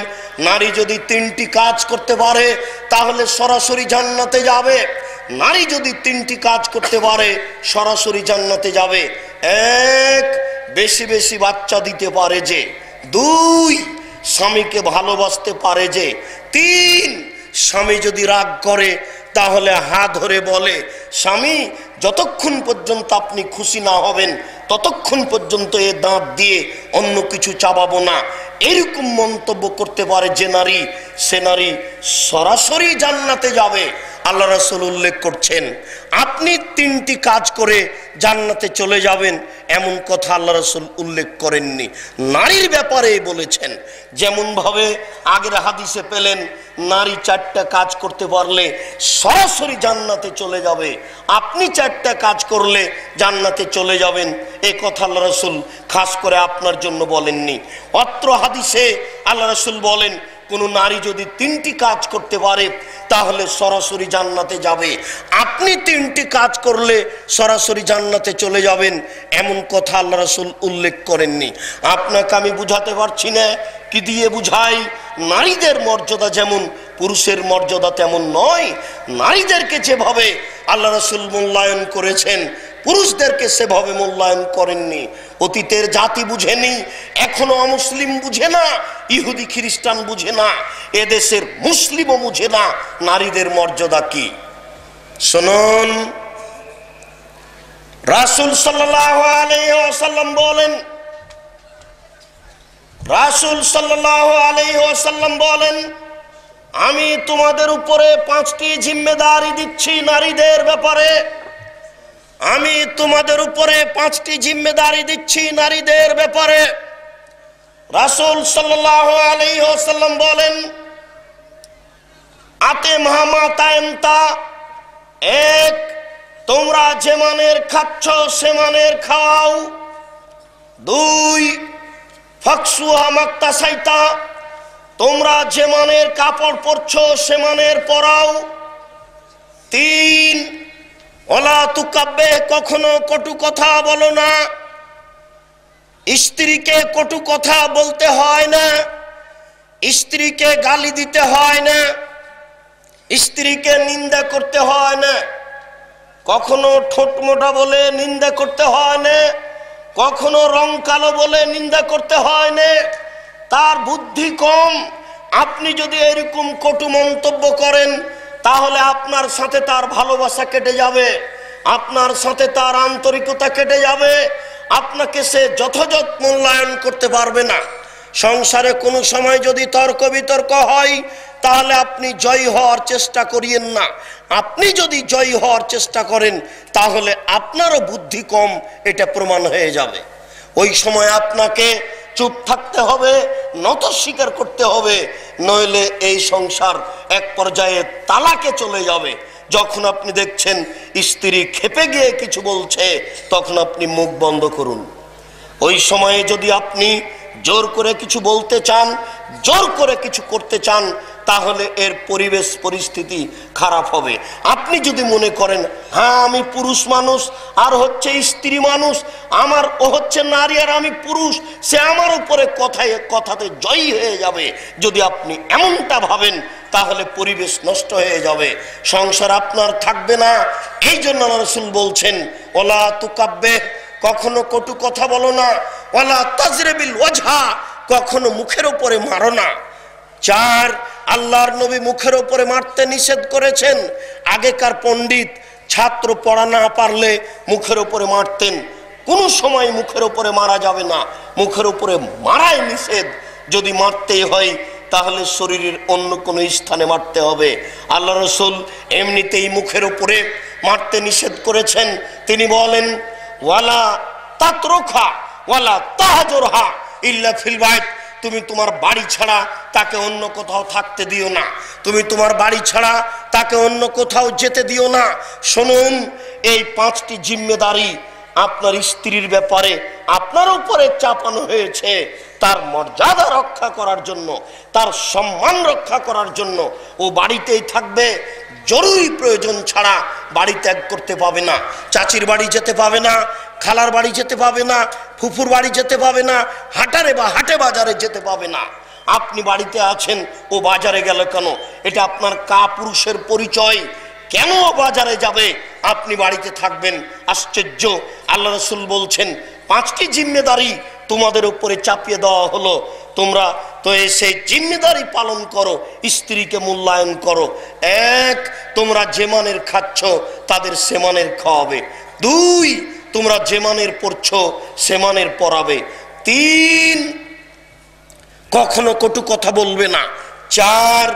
নারী যদি 3টি কাজ করতে পারে তাহলে সরাসরি জান্নাতে যাবে। নারী যদি 3টি কাজ করতে পারে সরাসরি জান্নাতে যাবে। 1, বেশি বেশি বাচ্চা দিতে পারে যে, 2, স্বামীকে ভালোবাসতে পারে যে, 3, স্বামী যদি রাগ করে তাহলে হাত ধরে বলে, স্বামী যতক্ষণ পর্যন্ত আপনি খুশি না হবেন ততক্ষণ পর্যন্ত এ দাঁত দিয়ে অন্য কিছু চাবাবো না। এরকম মন্তব্য করতে পারে যে নারী, সে নারী সরাসরি জান্নাতে যাবে। আল্লাহ রাসূল উল্লেখ করছেন, আপনি 3টি কাজ করে জান্নাতে চলে যাবেন, এমন কথা আল্লাহ রাসূল উল্লেখ করেননি। নারীর ব্যাপারে বলেছেন। যেমন ভাবে আগের হাদিসে পেলেন, নারী 4টা কাজ করতে পারলে সরাসরি জান্নাতে চলে যাবে। আপনি 4টা কাজ করলে জান্নাতে চলে যাবেন, এই কথা আল্লাহ রাসূল খাস করে আপনার জন্য বলেননি। অত্র হাদিসে আল্লাহ রাসূল বলেন, কোনো নারী যদি 3টি কাজ করতে পারে তাহলে সরাসরি জান্নাতে যাবে। আপনি 3টি কাজ করলে সরাসরি জান্নাতে চলে যাবেন, এমন কথা আল্লাহ রাসূল উল্লেখ করেননি। আপনাকে আমি বুঝাতে পারছি না কি দিয়ে বুঝাই। নারীদের মর্যাদা যেমন পুরুষের মর্যাদা তেমন নয়। নারীদেরকে যেভাবে আল্লাহ রাসূল মূল্যায়ন করেছেন, পুরুষদেরকে সেভাবে মূল্যায়ন করেননি। অতীতের জাতি বুঝেনি, এখনো অমুসলিম বুঝে না, ইহুদি খ্রিস্টান বুঝে না, এদেশের মুসলিমও বুঝে না নারীদের মর্যাদা কি। শুনুন, রাসূল সাল্লাল্লাহু আলাইহি ওয়াসাল্লাম বলেন, রাসূল সাল্লাল্লাহু আলাইহি ওয়াসাল্লাম বলেন, আমি তোমাদের উপরে 5টি জিম্মেদারি দিচ্ছি নারীদের ব্যাপারে। আমি তোমাদের উপরে 5টি জিম্মেদারি দিচ্ছি নারীদের ব্যাপারে। রাসূল সাল্লাল্লাহু আলাইহি ওয়াসাল্লাম বলেন, আতিমহা মা তাইমতা, 1, তোমরা যে মানের খাচ্ছ সে মানের খাও। 2, ফাকসুহা মাক্তাসাইতা, তোমরা যে মানের কাপড় পরছো সে মানের পরাও। 3 ওয়ালা তুকাব্বে, কখনো কটু কথা বলো না। স্ত্রীকে কটু কথা বলতে হয় না, স্ত্রীকে গালি দিতে হয় না, স্ত্রীকে নিন্দা করতে হয় না, কখনো ঠোঁট মোটা বলে নিন্দা করতে হয় না, কখনো রং কালো বলে নিন্দা করতে হয় না। তার বুদ্ধি কম, আপনি যদি এরকম কটু মন্তব্য করেন তাহলে আপনার সাথে তার ভালোবাসা কেটে যাবে, আপনার সাথে তার আন্তরিকতা কেটে যাবে, আপনাকে সে যথাযথ মূল্যায়ন করতে পারবে না। সংসারে কোনো সময় যদি তর্ক বিতর্ক হয় তাহলে আপনি জয়ী হওয়ার চেষ্টা করিয়েন না। আপনি যদি জয়ী হওয়ার চেষ্টা করেন তাহলে আপনারও বুদ্ধি কম, এটা প্রমাণ হয়ে যাবে। ওই সময় আপনাকে চুপ থাকতে হবে, নত স্বীকার করতে হবে, নইলে এই সংসার এক পর্যায়ে তালাকে চলে যাবে। যখন আপনি দেখছেন স্ত্রী খেপে গিয়ে কিছু বলছে তখন আপনি মুখ বন্ধ করুন। ওই সময়ে যদি আপনি জোর করে কিছু বলতে চান, জোর করে কিছু করতে চান, তাহলে এর পরিবেশ পরিস্থিতি খারাপ হবে। আপনি যদি মনে করেন হ্যাঁ আমি পুরুষ মানুষ আর হচ্ছে স্ত্রী মানুষ, আমার ও হচ্ছে নারী আর আমি পুরুষ, সে আমার উপরে কথাতে জয়ী হয়ে যাবে, যদি আপনি এমনটা ভাবেন তাহলে পরিবেশ নষ্ট হয়ে যাবে, সংসার আপনার থাকবে না। এই জন্য রাসূল বলছেন ওয়ালা তুকাব্বে, কখনো কটু কথা বলো না। ওয়ালা তাজরিবিল ওয়াজহা, কখনো মুখের উপরে মারো না। 4 আল্লাহর নবী মুখের উপরে মারতে নিষেধ করেছেন। আগেকার পণ্ডিত ছাত্র পড়া না পারলে মুখের উপরে মারতেন। কোনো সময় মুখের উপরে মারা যাবে না, মুখের উপরে মারাই নিষেধ। যদি মারতেই হয় তাহলে শরীরের অন্য কোনো স্থানে মারতে হবে। আল্লাহ রাসূল এমনিতেই মুখের উপরে মারতে নিষেধ করেছেন। তিনি বলেন ওয়ালা তাতরুখা ওয়ালা তাহজুরহা ইল্লা ফিল বাইত, তুমি তোমার বাড়ি ছাড়া তাকে অন্য কোথাও থাকতে দিও না, তুমি তোমার বাড়ি ছাড়া তাকে অন্য কোথাও যেতে দিও না। শুনুন, এই 5টি জিম্মেদারি আপনার স্ত্রীর ব্যাপারে আপনার উপরে চাপানো হয়েছে তার মর্যাদা রক্ষা করার জন্য, তার সম্মান রক্ষা করার জন্য। ও বাড়িতেই থাকবে, জরুরি প্রয়োজন ছাড়া বাড়ি ত্যাগ করতে পাবে না। চাচির বাড়ি যেতে পাবে না, খালার বাড়ি যেতে পাবে না, ফুফুর বাড়ি যেতে পাবে না, হাটারে বা হাটে বাজারে যেতে পাবে না। আপনি বাড়িতে আছেন, ও বাজারে গেল কেন? এটা আপনার কাপুরুষের পরিচয়। কেন বাজারে যাবে? আপনি বাড়িতে থাকবেন। আশ্চর্য, আল্লাহ রাসূল বলছেন 5টি জিম্মেদারি তোমাদের উপরে চাপিয়ে দেওয়া হলো, তোমরা তো সেই জিম্মেদারি পালন করো, স্ত্রীকে মূল্যায়ন করো। 1 তোমরা যে মানের খাচ্ছ তাদের সে মানের খাওয়াবে। 2 তোমরা যে মানের পড়ছো সে মানের পড়াবে। 3 কখনো কটু কথা বলবে না। 4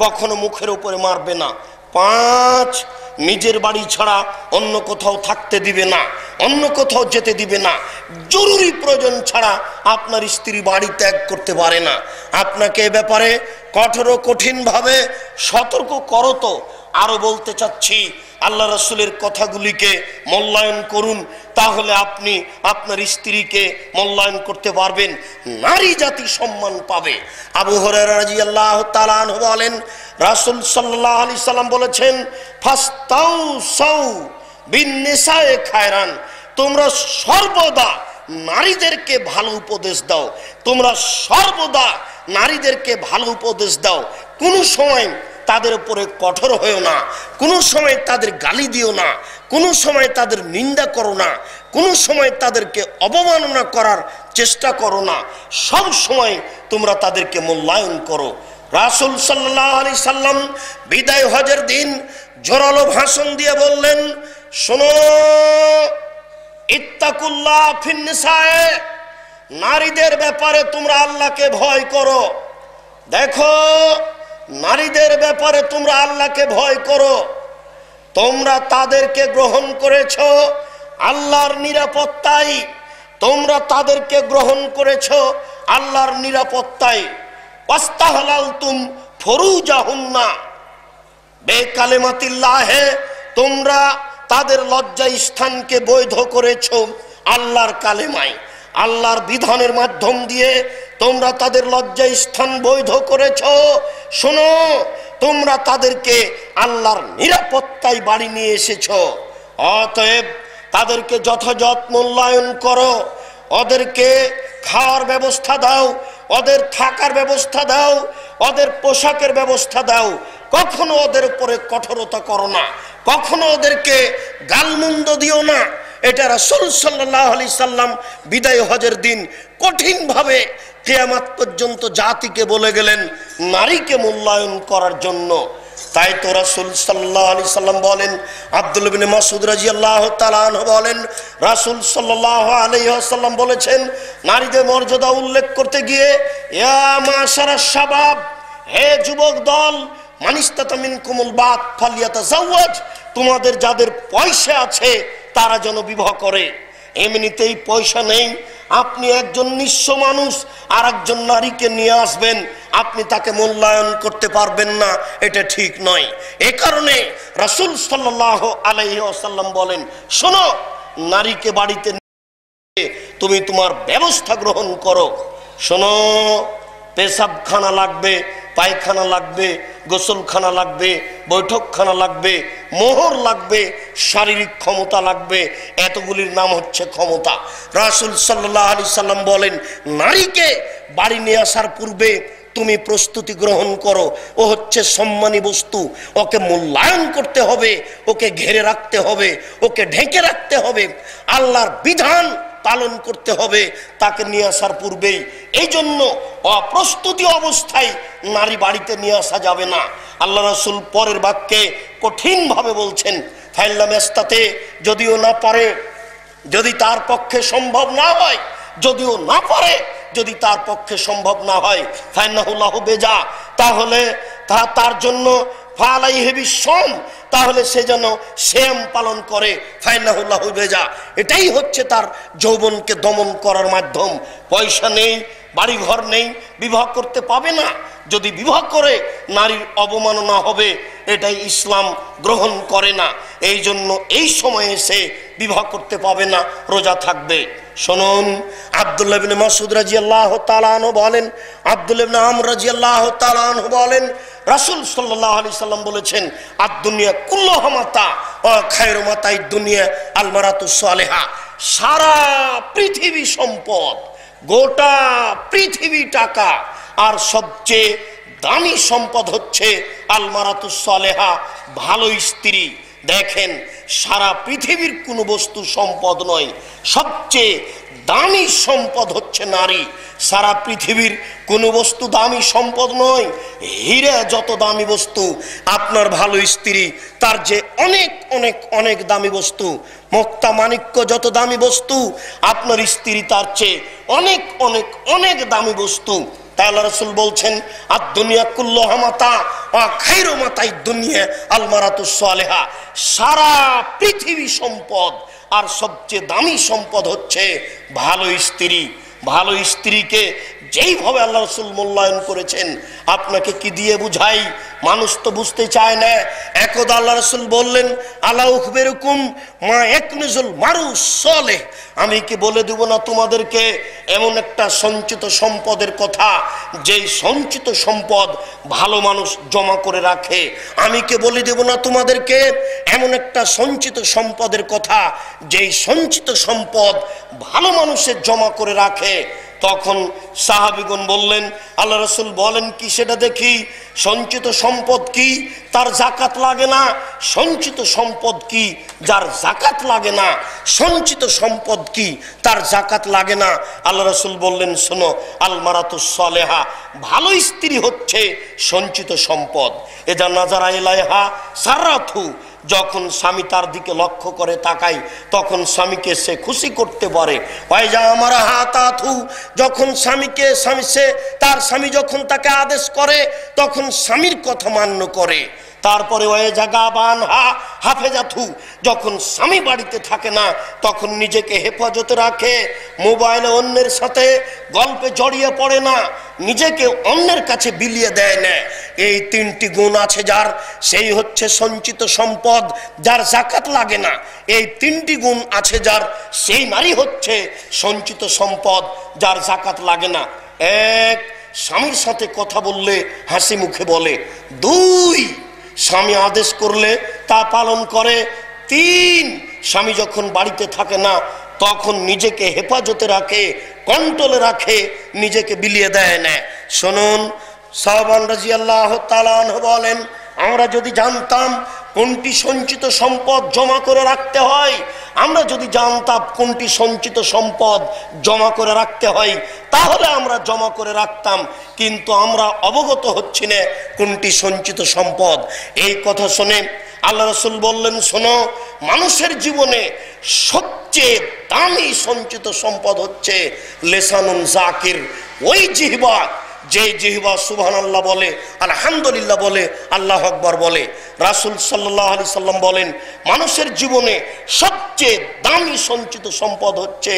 কখনো মুখের উপরে মারবে না। 5 নিজের বাড়ি ছাড়া অন্য কোথাও থাকতে দিবে না, অন্য কোথাও যেতে দিবে না। জরুরি প্রয়োজন ছাড়া আপনার স্ত্রী বাড়ি ত্যাগ করতে পারে না। আপনাকে এ ব্যাপারে কঠোর কঠিনভাবে সতর্ক করো। তো আরো বলতে চাচ্ছি, আল্লাহ রাসূলের কথাগুলিকে মূল্যায়ন করুন, তাহলে আপনি আপনার স্ত্রীকে মূল্যায়ন করতে পারবেন, নারী জাতি সম্মান পাবে। আবু হুরায়রা রাদিয়াল্লাহু তাআলা আনহু বলেন রাসূল সাল্লাল্লাহু আলাইহি সাল্লাম বলেছেন ফাস্তাউসাউ বিন্নিসায়ে খায়রান, তোমরা সর্বদা নারীদেরকে ভালো উপদেশ দাও, তোমরা সর্বদা নারীদেরকে ভালো উপদেশ দাও। কোনো সময় তাদের উপরে কঠোর হয়েও না, কোনো সময় তাদের গালি দিও না, কোনো সময় তাদের নিন্দা করো না, কোনো সময় তাদেরকে অবমাননা করার চেষ্টা করো না। সব সময় তোমরা তাদেরকে মূল্যায়ন করো। রাসূল সাল্লাল্লাহু আলাইহি সাল্লাম বিদায় হজের দিন জোরালো ভাষণ দিয়ে বললেন, শোনো, ইত্তাকুল্লাহ ফিন নিসায়ে, নারীদের ব্যাপারে তোমরা আল্লাহকে ভয় করো। দেখো, নারীদের ব্যাপারে তোমরা আল্লাহকে ভয় করো। তোমরা তাদেরকে গ্রহণ করেছো আল্লাহর নিরাপত্তায়, তোমরা তাদেরকে গ্রহণ করেছো আল্লাহর নিরাপত্তায়। ওয়াস্তাহলালতুম ফুরুজাহুন্না বেকালিমাতিল্লাহে, তোমরা তাদের লজ্জা স্থানকে বৈধ করেছো আল্লাহর কালেমায়, আল্লাহর বিধানের মাধ্যম দিয়ে তোমরা তাদের লজ্জা স্থান বৈধ করেছ। শোনো, তোমরা তাদেরকে আল্লাহর নিরাপত্তায় বাড়ি নিয়ে এসেছ। অতএব তাদেরকে যথাযথ মূল্যায়ন করো, ওদেরকে খাওয়ার ব্যবস্থা দাও, ওদের থাকার ব্যবস্থা দাও, ওদের পোশাকের ব্যবস্থা দাও। কখনো ওদের উপরে কঠোরতা করো না, কখনো ওদেরকে গালমন্দ দিও না। এটা রাসূল সাল্লাল্লাহু আলাইহি সাল্লাম বিদায় হজের দিন কঠিনভাবে কিয়ামত পর্যন্ত জাতিকে বলে গেলেন নারীকে মূল্যায়ন করার জন্য। তাই তো রাসূল সাল্লাল্লাহু আলাইহি সাল্লাম বলেন, আব্দুল্লাহ ইবনে মাসউদ রাদিয়াল্লাহু তাআলা আনহু বলেন, রাসূল সাল্লাল্লাহু আলাইহি ওয়াসাল্লাম বলেছেন, নারীদের মর্যাদা উল্লেখ করতে গিয়ে, ইয়া মাশারাশ শাবাব, হে যুবক দল, মানিস্তাতা মিনকুমুল বাত ফালিয়াতাজাওয়াজ, তোমাদের যাদের পয়সা আছে তারা যেন বিবাহ করে। এমনিতেই পয়সা নেই, আপনি একজন নিঃস্ব মানুষ আর একজন নারীকে নিয়ে আসবেন, আপনি তাকে মূল্যায়ন করতে পারবেন না, এটা ঠিক নয়। এ কারণে রাসূল সাল্লাল্লাহু আলাইহি ওয়াসাল্লাম বলেন, শোনো, নারীকে বাড়িতে নিয়ে তুমি তোমার ব্যবস্থা গ্রহণ করো। শোনো, পেশাবখানা লাগবে, পায়খানা লাগবে, গোসলখানা লাগবে, বৈঠকখানা লাগবে, মোহর লাগবে, শারীরিক ক্ষমতা লাগবে, এতগুলির নাম হচ্ছে ক্ষমতা। রাসূল সাল্লাল্লাহু আলাইহি সাল্লাম বলেন, নারীকে বাড়ি নিয়ে আসার পূর্বে তুমি প্রস্তুতি গ্রহণ করো। ও হচ্ছে সম্মানী বস্তু, ওকে মূল্যায়ন করতে হবে, ওকে ঘিরে রাখতে হবে, ওকে ঢেকে রাখতে হবে, আল্লাহর বিধান পালন করতে হবে তাকে নিয়ে আসার পূর্বেই। এই জন্য অপ্রস্তুতি অবস্থায় নারী বাড়িতে নিয়ে আসা যাবে না। আল্লাহ রাসূল পরের বাক্যে কঠিনভাবে বলছেন, ফাইল্লাম ইস্তাতে, যদিও না পারে, যদি তার পক্ষে সম্ভব না হয়, যদিও না পারে, যদি তার পক্ষে সম্ভব না হয়, ফাইন্নাহু লাহু বেজা, তাহলে তার জন্য ফালাইহি বিসম, তাহলে সে যেন শ্যাম পালন করে, ফাইন্নাহু লাহু বেজা। এটাই হচ্ছে তার যৌবনকে দমন করার মাধ্যম। পয়সা নেই, বাড়িঘর নেই, বিবাহ করতে পাবে না। যদি বিবাহ করে নারীর অবমাননা হবে, এটাই ইসলাম গ্রহণ করে না। এই জন্য এই সময়ে সে বিবাহ করতে পাবে না, রোজা থাকবে। শুনুন, আব্দুল্লাহ ইবনে মাসউদ রাদিয়াল্লাহু তাআলা আনহু বলেন, আব্দুল্লাহ ইবনে আমর রাদিয়াল্লাহু তাআলা আনহু বলেন, রাসূল সাল্লাল্লাহু আলাইহি সাল্লাম বলেছেন, আদ-দুনিয়া কুল্লুহা মাতা ওয়া খায়রু মাতাই দুনিয়া আল মারাতুস সালেহা। সারা পৃথিবী সম্পদ, গোটা পৃথিবী টাকা, আর সবচেয়ে দামি সম্পদ হচ্ছে আল মারাতুস সালেহা, ভালো স্ত্রী। দেখেন, সারা পৃথিবীর কোনো বস্তু সম্পদ নয়, সবচেয়ে দামি সম্পদ হচ্ছে নারী। সারা পৃথিবীর কোনো বস্তু দামি সম্পদ নয়। হীরা যত দামি বস্তু, আপনার ভালো স্ত্রী তার যে অনেক অনেক অনেক দামি বস্তু। মুক্তা মাণিক্য যত দামি বস্তু, আপনার স্ত্রী তার চেয়ে অনেক অনেক অনেক দামি বস্তু। তাই আল্লাহ রাসূল বলছেন, আদ-দুনিয়া কুল্লুহা মাতা ওয়া খায়রু মাতাই দুনিয়া আল মারাতুস সালেহা। সারা পৃথিবী সম্পদ, আর সবচেয়ে দামি সম্পদ হচ্ছে ভালো স্ত্রী। ভালো স্ত্রীকে যেইভাবে আল্লাহ রাসূল মূল্যায়ন করেছেন, আপনাকে কি দিয়ে বুঝাই? মানুষ তো বুঝতে চায় না। একদা আল্লাহ রাসূল বললেন, আলা উখবিরুকুম মা ইয়াকনুজুল মারুস সালেহ, আমি কি বলে দেব না তোমাদেরকে এমন একটা সঞ্চিত সম্পদের কথা, যেই সঞ্চিত সম্পদ ভালো মানুষ জমা করে রাখে? আমি কি বলে দেব না তোমাদেরকে এমন একটা সঞ্চিত সম্পদের কথা, যেই সঞ্চিত সম্পদ ভালো মানুষের জমা করে রাখে? তখন সাহাবীগণ বললেন, আল্লাহ রাসূল বলেন কি সেটা দেখি। সঞ্চিত সম্পদ কি? তার যাকাত লাগে না। সঞ্চিত সম্পদ কি? যার যাকাত লাগে না। সঞ্চিত সম্পদ কি? তার যাকাত লাগে না। আল্লাহ রাসূল বললেন, শোনো, আল মারাতুস সালেহা, ভালো স্ত্রী হচ্ছে সঞ্চিত সম্পদ। এজা নাজারা ইলাইহা সারাথু, যখন স্বামী তার দিকে লক্ষ্য করে তাকায়, তখন স্বামীকে সে খুশি করতে পারে। ওয়াইজা আমারা হাতাথু, যখন তার স্বামী যখন তাকে আদেশ করে, তখন স্বামীর কথা মান্য করে। তারপরে ওয়ে জাগা বানহা হাফেজাথু, যখন স্বামী বাড়িতে থাকে না, তখন নিজেকে হেফাজতে রাখে। মোবাইলে অন্যের সাথে গল্পে জড়িয়ে পড়ে না, নিজেকে অন্যের কাছে বিলিয়ে দেয় না। এই তিনটি গুণ আছে যার, সেই হচ্ছে সঞ্চিত সম্পদ, যার যাকাত লাগে না। এই তিনটি গুণ আছে যার, সেই নারী হচ্ছে সঞ্চিত সম্পদ, যার যাকাত লাগে না। এক, স্বামীর সাথে কথা বললে হাসি মুখে বলে। দুই, স্বামী আদেশ করলে তা পালন করে। তিন, স্বামী যখন বাড়িতে থাকে না তখন নিজেকে হেফাজতে রাখে, কন্ট্রোলে রাখে, নিজেকে বিলিয়ে দেয় না। শুনুন, সাহাবান রাদিয়াল্লাহু তাআলা আনহু বলেন, আমরা যদি জানতাম কোনটি সঞ্চিত সম্পদ জমা করে রাখতে হয়, আমরা যদি জানতাম কোনটি সঞ্চিত সম্পদ জমা করে রাখতে হয়, তাহলে আমরা জমা করে রাখতাম, কিন্তু আমরা অবগত হচ্ছি না কোনটি সঞ্চিত সম্পদ। এই কথা শুনে আল্লাহ রাসূল বললেন, শোনো, মানুষের জীবনে সবচেয়ে দামি সঞ্চিত সম্পদ হচ্ছে লিসানুন যাকির, ওই জিহ্বা, যে জিহ্বা সুবহানাল্লাহ বলে, আলহামদুলিল্লাহ বলে, আল্লাহু আকবার বলে। রাসূল সাল্লাল্লাহু আলাইহি সাল্লাম বলেন, মানুষের জীবনে সবচেয়ে দামি সঞ্চিত সম্পদ হচ্ছে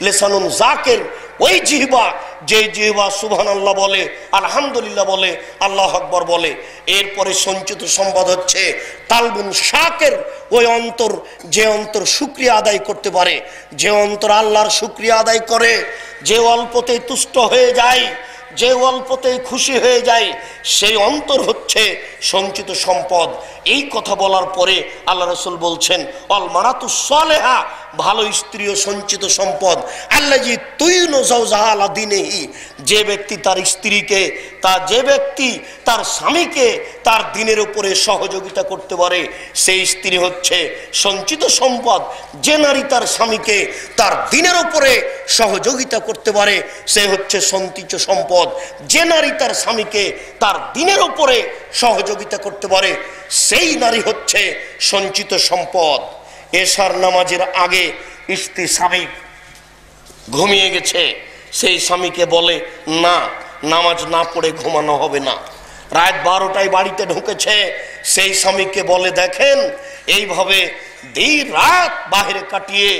লিসানুন যাকির, ওই জিহ্বা, যে জিহ্বা সুবহানাল্লাহ বলে, আলহামদুলিল্লাহ বলে, আল্লাহু আকবার বলে। এরপরে সঞ্চিত সম্পদ হচ্ছে কালবুন শাকির, ওই অন্তর, যে অন্তর শুকরিয়া আদায় করতে পারে, যে অন্তর আল্লাহর শুকরিয়া আদায় করে, যে অল্পতেই তুষ্ট হয়ে যায়, যে অল্পতেই খুশি হয়ে যায়, সেই অন্তর হচ্ছে সঞ্চিত সম্পদ। এই কথা বলার পরে আল্লাহ রাসূল বলছেন, আল মারাতুস সালেহা, ভালো স্ত্রীও সঞ্চিত সম্পদ। আল্লাজি তুইনু যাওজাহা আলা দীনিহি, যে ব্যক্তি তার স্ত্রীকে, যে ব্যক্তি তার স্বামীকে তার দিনের উপরে সহযোগিতা করতে পারে, সেই স্ত্রী হচ্ছে সঞ্চিত সম্পদ। যে নারী তার স্বামীকে তার দিনের উপরে সহযোগিতা করতে পারে, সে হচ্ছে সঞ্চিত সম্পদ। যে নারী তার স্বামীকে তার দিনের উপরে সহযোগিতা করতে পারে, সেই নারী হচ্ছে সঞ্চিত সম্পদ। এশার নামাজের আগে স্বামী ঘুমিয়ে গেছে, সেই স্বামীকে বলে, না, নামাজ না পড়ে ঘুমানো হবে না। রাত 12টায় বাড়িতে ঢুকেছে, সেই স্বামীকে বলে, দেখেন, এইভাবে দিন রাত বাহিরে কাটিয়ে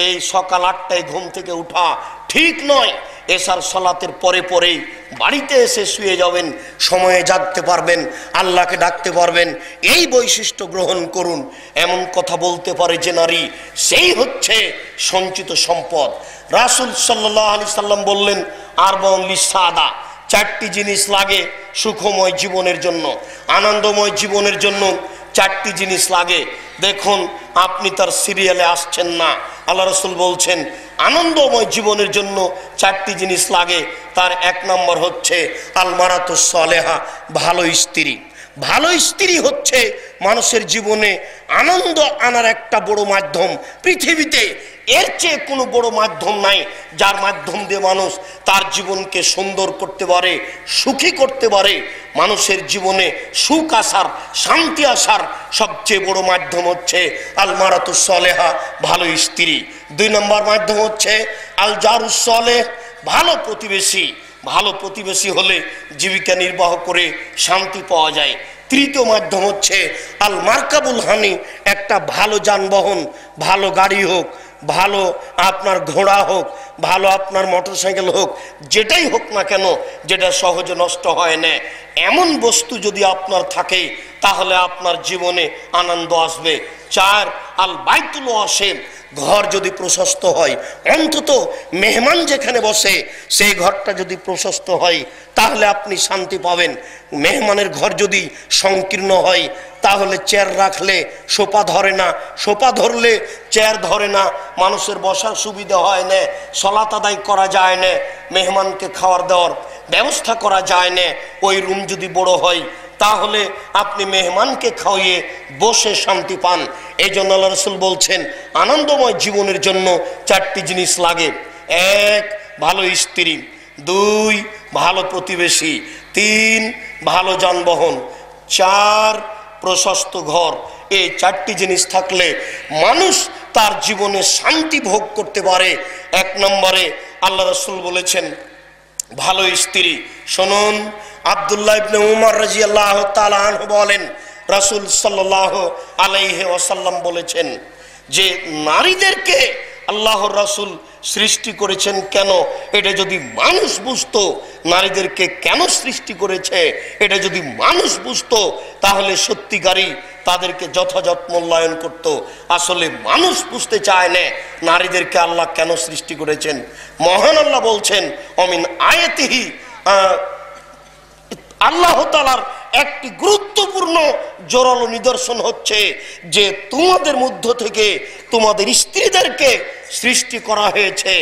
এই সকাল 8টায় ঘুম থেকে উঠা ঠিক নয়। এশার সালাতের পরে পরেই বাড়িতে এসে শুয়ে যাবেন, সময়ে জাগতে পারবেন, আল্লাহকে ডাকতে পারবেন, এই বৈশিষ্ট্য গ্রহণ করুন। এমন কথা বলতে পারে যে নারী, সেই হচ্ছে সঞ্চিত সম্পদ। রাসূল সাল্লাল্লাহু আলাইহি সাল্লাম বললেন, আরবাউন লিসাদা, 4টি জিনিস লাগে সুখময় জীবনের জন্য, আনন্দময় জীবনের জন্য 4টি জিনিস লাগে। দেখুন, আপনি তার সিরিয়ালে আসছেন না। আল্লাহ রাসূল বলছেন, আনন্দময় জীবনের জন্য 4টি জিনিস লাগে। তার 1 নম্বর হচ্ছে আল মারাতুস সালেহা, ভালো স্ত্রী। ভালো স্ত্রী হচ্ছে মানুষের জীবনে আনন্দ আনার একটা বড় মাধ্যম। পৃথিবীতে এর চেয়ে কোনো বড় মাধ্যম নাই, যার মাধ্যম দিয়ে মানুষ তার জীবনকে সুন্দর করতে পারে, সুখী করতে পারে। মানুষের জীবনে সুখ আসার, শান্তি আসার সবচেয়ে বড় মাধ্যম হচ্ছে আল মারাতুস সালেহা, ভালো স্ত্রী। 2 নম্বর মাধ্যম হচ্ছে আল জারুস সালেহ, ভালো প্রতিবেশী। ভালো প্রতিবেশী হলে জীবিকা নির্বাহ করে শান্তি পাওয়া যায়। 3য় মাধ্যম হচ্ছে আল মারকাবুল হানি, একটা ভালো যানবাহন, ভালো গাড়ি হোক, ভালো আপনার ঘোড়া হোক, ভালো আপনার মোটরসাইকেল হোক, যেটাই হোক না কেন, যেটা সহজে নষ্ট হয় না, এমন বস্তু যদি আপনার থাকে, তাহলে আপনার জীবনে আনন্দ আসবে। 4 আল বাইতুল ওয়াসিম, ঘর যদি প্রশস্ত হয়, অন্তত মেহমান যেখানে বসে সেই ঘরটা যদি প্রশস্ত হয়, তাহলে আপনি শান্তি পাবেন। মেহমানের ঘর যদি সংকীর্ণ হয়, তাহলে চেয়ার রাখলে সোফা ধরে না, সোফা ধরলে চেয়ার ধরে না, মানুষের বসার সুবিধা হয় না, সালাত আদায় করা যায় না, মেহমানকে খাওয়ার দেওয়ার ব্যবস্থা করা যায় না। ওই রুম যদি বড় হয়, তাহলে আপনি মেহমানকে খাওয়িয়ে বসে শান্তি পান। এই জন্য আল্লাহ রাসূল বলছেন, আনন্দময় জীবনের জন্য 4টি জিনিস লাগে। 1 ভালো স্ত্রী, 2 ভালো প্রতিবেশী, 3 ভালো যানবাহন, 4 প্রশস্ত ঘর। এই 4টি জিনিস থাকলে মানুষ তার জীবনে শান্তি ভোগ করতে পারে। 1 নম্বরে আল্লাহ রাসূল বলেছেন ভালো স্ত্রী। শুনুন, আব্দুল্লাহ ইবনে উমর রাদিয়াল্লাহু তাআলা আনহু বলেন, রাসূল সাল্লাল্লাহু আলাইহি ওয়াসাল্লাম বলেছেন যে নারীদেরকে আল্লাহর রাসূল সৃষ্টি করেছেন কেন, এটা যদি মানুষ বুঝতো, নারীদেরকে কেন সৃষ্টি করেছে এটা যদি মানুষ বুঝতো, তাহলে সত্যিকারই তাদেরকে যথাযথ মূল্যায়ন করত। আসলে মানুষ বুঝতে চায় না নারীদেরকে আল্লাহ কেন সৃষ্টি করেছেন। মহান আল্লাহ বলছেন, অমিন আয়াতিহি, আল্লাহ তাআলার একটি গুরুত্বপূর্ণ জোরালো নিদর্শন হচ্ছে যে তোমাদের মধ্য থেকে তোমাদের স্ত্রীদেরকে সৃষ্টি করা হয়েছে,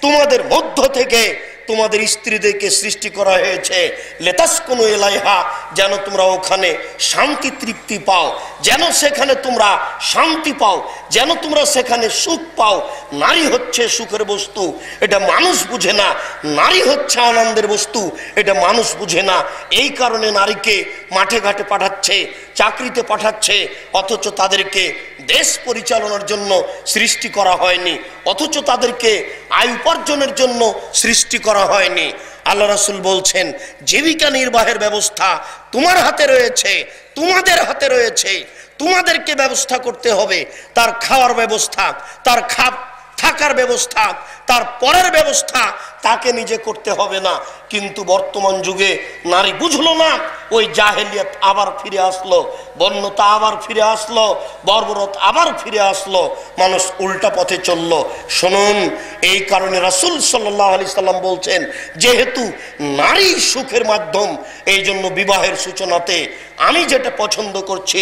তোমাদের মধ্য থেকে তোমাদের স্ত্রীদেরকে সৃষ্টি করা হয়েছে লেতাসকুনু ইলাইহা, যেন তোমরা ওখানে শান্তি তৃপ্তি পাও, যেন সেখানে তোমরা শান্তি পাও, যেন তোমরা সেখানে সুখ পাও। নারী হচ্ছে সুখের বস্তু, এটা মানুষ বুঝে না। নারী হচ্ছে আনন্দের বস্তু, এটা মানুষ বুঝে না। এই কারণে নারীকে মাঠে ঘাটে পাঠাচ্ছে, চাকরিতে পাঠাচ্ছে, অথচ তাদেরকে দেশ পরিচালনার জন্য সৃষ্টি করা হয়নি, অথচ তাদেরকে আয় উপার্জনের জন্য সৃষ্টি করা হয়নি। আল্লাহ রাসূল বলছেন, জীবিকা নির্বাহের ব্যবস্থা তোমার হাতে রয়েছে, তোমাদের হাতে রয়েছে, তোমাদেরকে ব্যবস্থা করতে হবে। তার খাওয়ার ব্যবস্থা, তার থাকার ব্যবস্থা, তার পরের ব্যবস্থা তাকে নিজে করতে হবে না। কিন্তু বর্তমান যুগে নারী বুঝলো না, ওই জাহেলিয়াত আবার ফিরে আসলো, বন্যতা আবার ফিরে আসলো, বর্বরত আবার ফিরে আসলো, মানুষ উল্টা পথে চলল। শুনুন, এই কারণে রাসূল সাল্লাল্লাহু আলাইহি সাল্লাম বলছেন, যেহেতু নারী সুখের মাধ্যম, এই জন্য বিবাহের সূচনাতে আমি যেটা পছন্দ করছি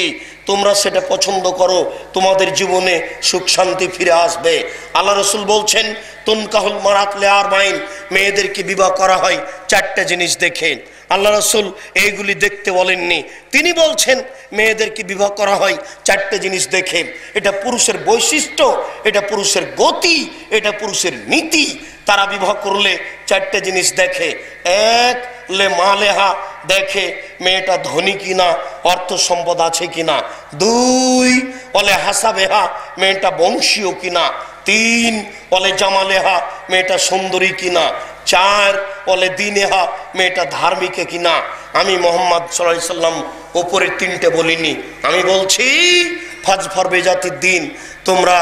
তোমরা সেটা পছন্দ করো, তোমাদের জীবনে সুখ শান্তি ফিরে আসবে। আল্লাহ রাসূল বলছেন, তুনকাহুল মারাত লিআরবাইন, মেয়েদেরকে বিবাহ করা হয় চারটা জিনিস দেখে। আল্লাহ রাসূল এইগুলি দেখতে বলেননি, তিনি বলছেন মেয়েদেরকে বিবাহ করা হয় চারটে জিনিস দেখে। এটা পুরুষের বৈশিষ্ট্য, এটা পুরুষের গতি, এটা পুরুষের নীতি। তারা বিবাহ করলে চারটে জিনিস দেখে। এক, লে মালেহা, দেখে মেয়েটা ধনী কিনা, অর্থ সম্পদ আছে কিনা। দুই, অলে হাসাবেহা, মেয়েটা বংশীয় কিনা। তিন, অলে জামালেহা, মেয়েটা সুন্দরী কিনা। চার, অলে দিনেহা, মেয়েটা ধার্মিক কিনা। আমি মোহাম্মদ সাল্লাল্লাহু আলাইহি সাল্লাম ওপরের তিনটে বলিনি, আমি বলছি ফাজফর বেজাতির দিন, তোমরা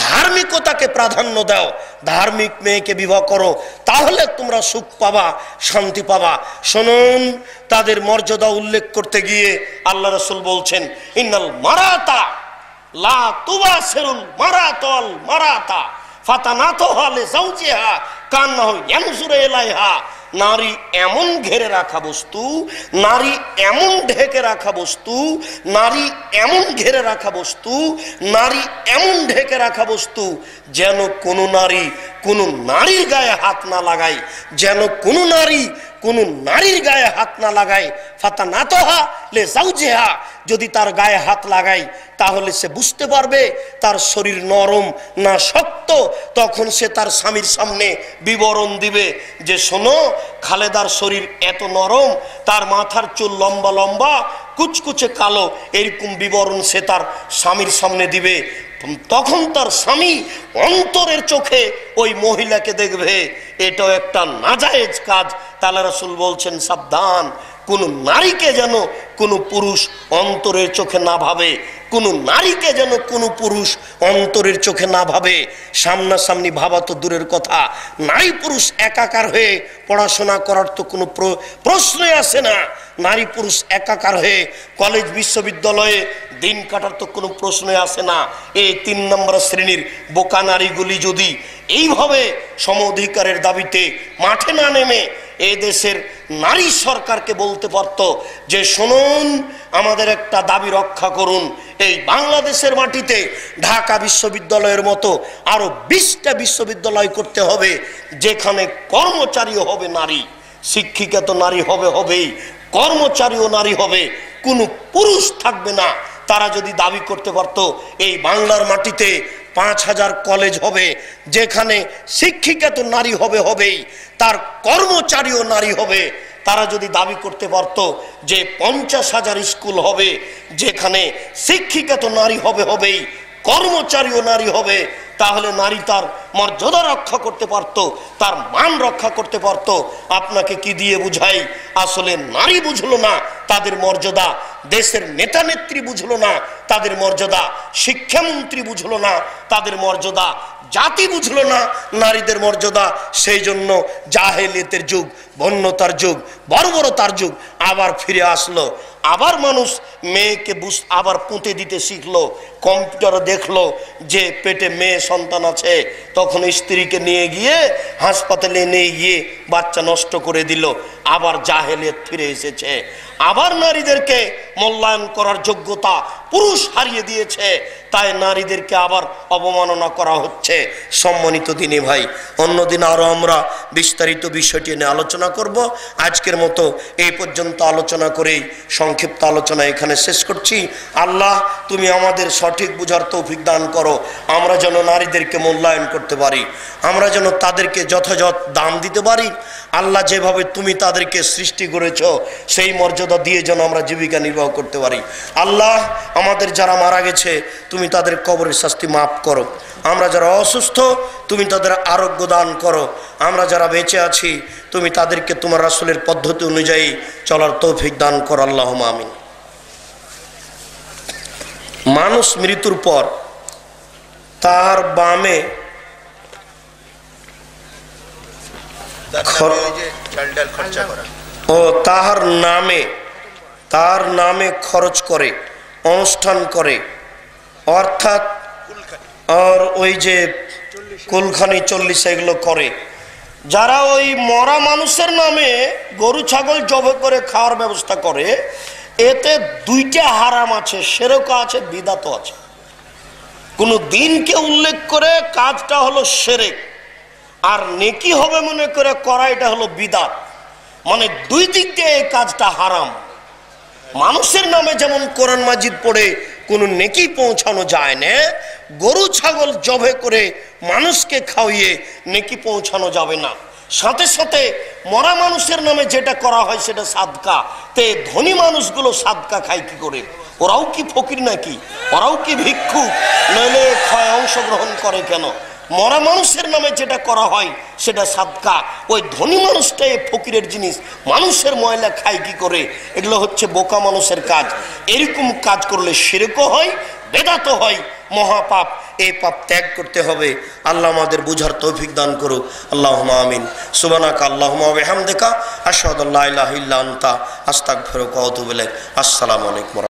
ধার্মিকতাকে প্রাধান্য দাও, ধার্মিক মেয়েকে বিবাহ করো, তাহলে তোমরা সুখ পাবা, শান্তি পাবা। শুনুন, তাদের মর্যাদা উল্লেখ করতে গিয়ে আল্লাহ রাসূল বলছেন, ইন্নাল মারাতা লা তুবাসিরুল মারাতাল মারাতা ফাতানাতুহা লিজাওজিহা কান্নাহু ইয়ানজুরু ইলাইহা। নারী এমন ঘেরে রাখা বস্তু, নারী এমন ঢেকে রাখা বস্তু, নারী এমন ঘেরে রাখা বস্তু, নারী এমন ঢেকে রাখা বস্তু, যেন কোনো নারী কোনো নারীর গায়ে হাত না লাগায়, যেন কোনো নারী কোনো নারীর গায়ে হাত না লাগায়। ফাতানাতুহা লিজাওজিহা, যদি তার গায়ে হাত লাগায় তাহলে সে বুঝতে পারবে তার শরীর নরম না শক্ত। তখন সে তার স্বামীর সামনে বিবরণ দিবে যে, শোনো, খালেদার শরীর এত নরম, তার মাথার চুল লম্বা লম্বা, কুচকুচে কালো, এরকম বিবরণ সে তার স্বামীর সামনে দিবে। তখন তার স্বামী অন্তরের চোখে ওই মহিলাকে দেখবে। এটাও একটা নাজায়েজ কাজ। তাহলে রাসূল বলছেন, সাবধান, কোনো নারীকে যেন কোনো পুরুষ অন্তরের চোখে না ভাবে, কোনো নারীকে যেন কোনো পুরুষ অন্তরের চোখে না ভাবে। সামনাসামনি ভাবা তো দূরের কথা, নারী পুরুষ একাকার হয়ে পড়াশোনা করার তো কোনো প্রশ্নই আসে না। নারী পুরুষ একাকার হয়ে কলেজ বিশ্ববিদ্যালয়ে দিন কাটার তো কোনো প্রশ্নই আসে না। এই ৩ নম্বর শ্রেণীর বোকা নারীগুলি যদি এইভাবে সম অধিকারের দাবিতে মাঠে না নেমে এই দেশের নারী সরকারকে বলতে পারত যে, শুনুন, আমাদের একটা দাবি রক্ষা করুন, এই বাংলাদেশের মাটিতে ঢাকা বিশ্ববিদ্যালয়ের মতো আরো 20টা বিশ্ববিদ্যালয় করতে হবে, যেখানে কর্মচারীও হবে নারী, শিক্ষিকা তো নারী হবেই, কর্মচারীও নারী হবে, কোনো পুরুষ থাকবে না। তারা যদি দাবি করতে পারত এই বাংলার মাটিতে 5000 কলেজ হবে, যেখানে শিক্ষিকা তো নারী হবেই, তার কর্মচারীও নারী হবে। তারা যদি দাবি করতে পারত যে 50,000 স্কুল হবে, যেখানে শিক্ষিকা তো নারী হবেই, কর্মচারীও নারী হবে, তাহলে নারী তার মর্যাদা রক্ষা করতে পারত, তার মান রক্ষা করতে পারত। আপনাকে কি দিয়ে বুঝাই? আসলে নারী বুঝলো না, তাদের মর্যাদা দেশের নেতা নেত্রী বুঝলো না, তাদের মর্যাদা শিক্ষামন্ত্রী বুঝলো না, তাদের মর্যাদা জাতি বুঝলো না, নারীদের মর্যাদা। সেই জন্য জাহেলিয়াতের যুগ, বন্যতার যুগ, বর্বরতার যুগ আবার ফিরে আসলো। আবার মানুষ মেয়েকে আবার পুঁতে দিতে শিখলো। কম্পিউটারে দেখলো যে পেটে মেয়ে সন্তান আছে, তখন স্ত্রীকে নিয়ে গিয়ে হাসপাতালে নিয়ে গিয়ে বাচ্চা নষ্ট করে দিল। আবার জাহেলিয়াত ফিরে এসেছে। আবার নারীদেরকে মূল্যায়ন করার যোগ্যতা পুরুষ হারিয়ে দিয়েছে, তাই নারীদেরকে আবার অবমাননা করা হচ্ছে। সম্মানিত দিনী ভাই, অন্যদিন আরো আমরা বিস্তারিত বিষয়টি নিয়ে আলোচনা করব। আজকের মতো এই পর্যন্ত আলোচনা করেই সংক্ষিপ্ত আলোচনা এখানে শেষ করছি। আল্লাহ তুমি আমাদের সঠিক বুঝার তৌফিক দান করো, আমরা যেন নারীদেরকে মূল্যায়ন করতে পারি, আমরা যেন তাদেরকে যথাযথ দাম দিতে পারি। আল্লাহ যেভাবে তুমি তাদেরকে সৃষ্টি করেছ সেই মর্যাদা দিয়ে যেন আমরা জীবিকা নির্বাহ করতে পারি। আল্লাহ আমাদের যারা মারা গেছে তুমি তাদের কবরের শাস্তি মাফ করো, আমরা যারা অসুস্থ তুমি তাদের আরোগ্য দান করো, আমরা যারা বেঁচে আছি তুমি তাদেরকে তোমার রাসূলের পদ্ধতি অনুযায়ী চলার তৌফিক দান করো। আল্লাহুম্মা আমিন। মানুষ মৃত্যুর পর তার বামে তার নামে খরচ করে, অনুষ্ঠান করে, অর্থাৎ আর ওই যে কুলখানি 40 এগুলো করে। যারা ওই মরা মানুষের নামে গরু ছাগল জবাই করে খাওয়ার ব্যবস্থা করে, এতে দুইটা হারাম আছে, শিরকও আছে, বিদআতও আছে। কোন দিনকে উল্লেখ করে কাজটা হলো শিরক, আর নেকি হবে মনে করে করা এটা হলো বিদআত। মানে দুই দিক দিয়ে এই কাজটা হারাম। মানুষের নামে যেমন কোরআন মাজিদ পড়ে কোনো নেকি পৌঁছানো যায় না, গরু ছাগল জবাই করে মানুষকে খাওয়িয়ে নেকি পৌঁছানো যাবে না। সাথে সাথে মরা মানুষের নামে যেটা করা হয় সেটা সাদকা। তে ধনী মানুষগুলো সাদকা খায় কি করে? ওরাও কি ফকির নাকি? ওরাও কি ভিক্ষুক? নইলে ক্ষয় অংশগ্রহণ করে কেন? মরা মানুষের নামে যেটা করা হয় সেটা সাদকা। ওই ধনী মানুষটাই ফকিরের জিনিস, মানুষের ময়লা খায় কি করে? এগুলো হচ্ছে বোকা মানুষের কাজ। এরকম কাজ করলে শিরকও হয়, বেদাতও হয়, মহাপাপ। এই পাপ ত্যাগ করতে হবে। আল্লাহ আমাদের বুঝার তৌফিক দান করুক। আল্লাহুম্মা আমিন। সুবহানাকা আল্লাহুম্মা ওয়া বিহামদিকা আশহাদু আল্লা ইলাহা ইল্লা আনতা আস্তাগফিরুকা ওয়া আতুবু ইলাইক। আসসালামু আলাইকুম।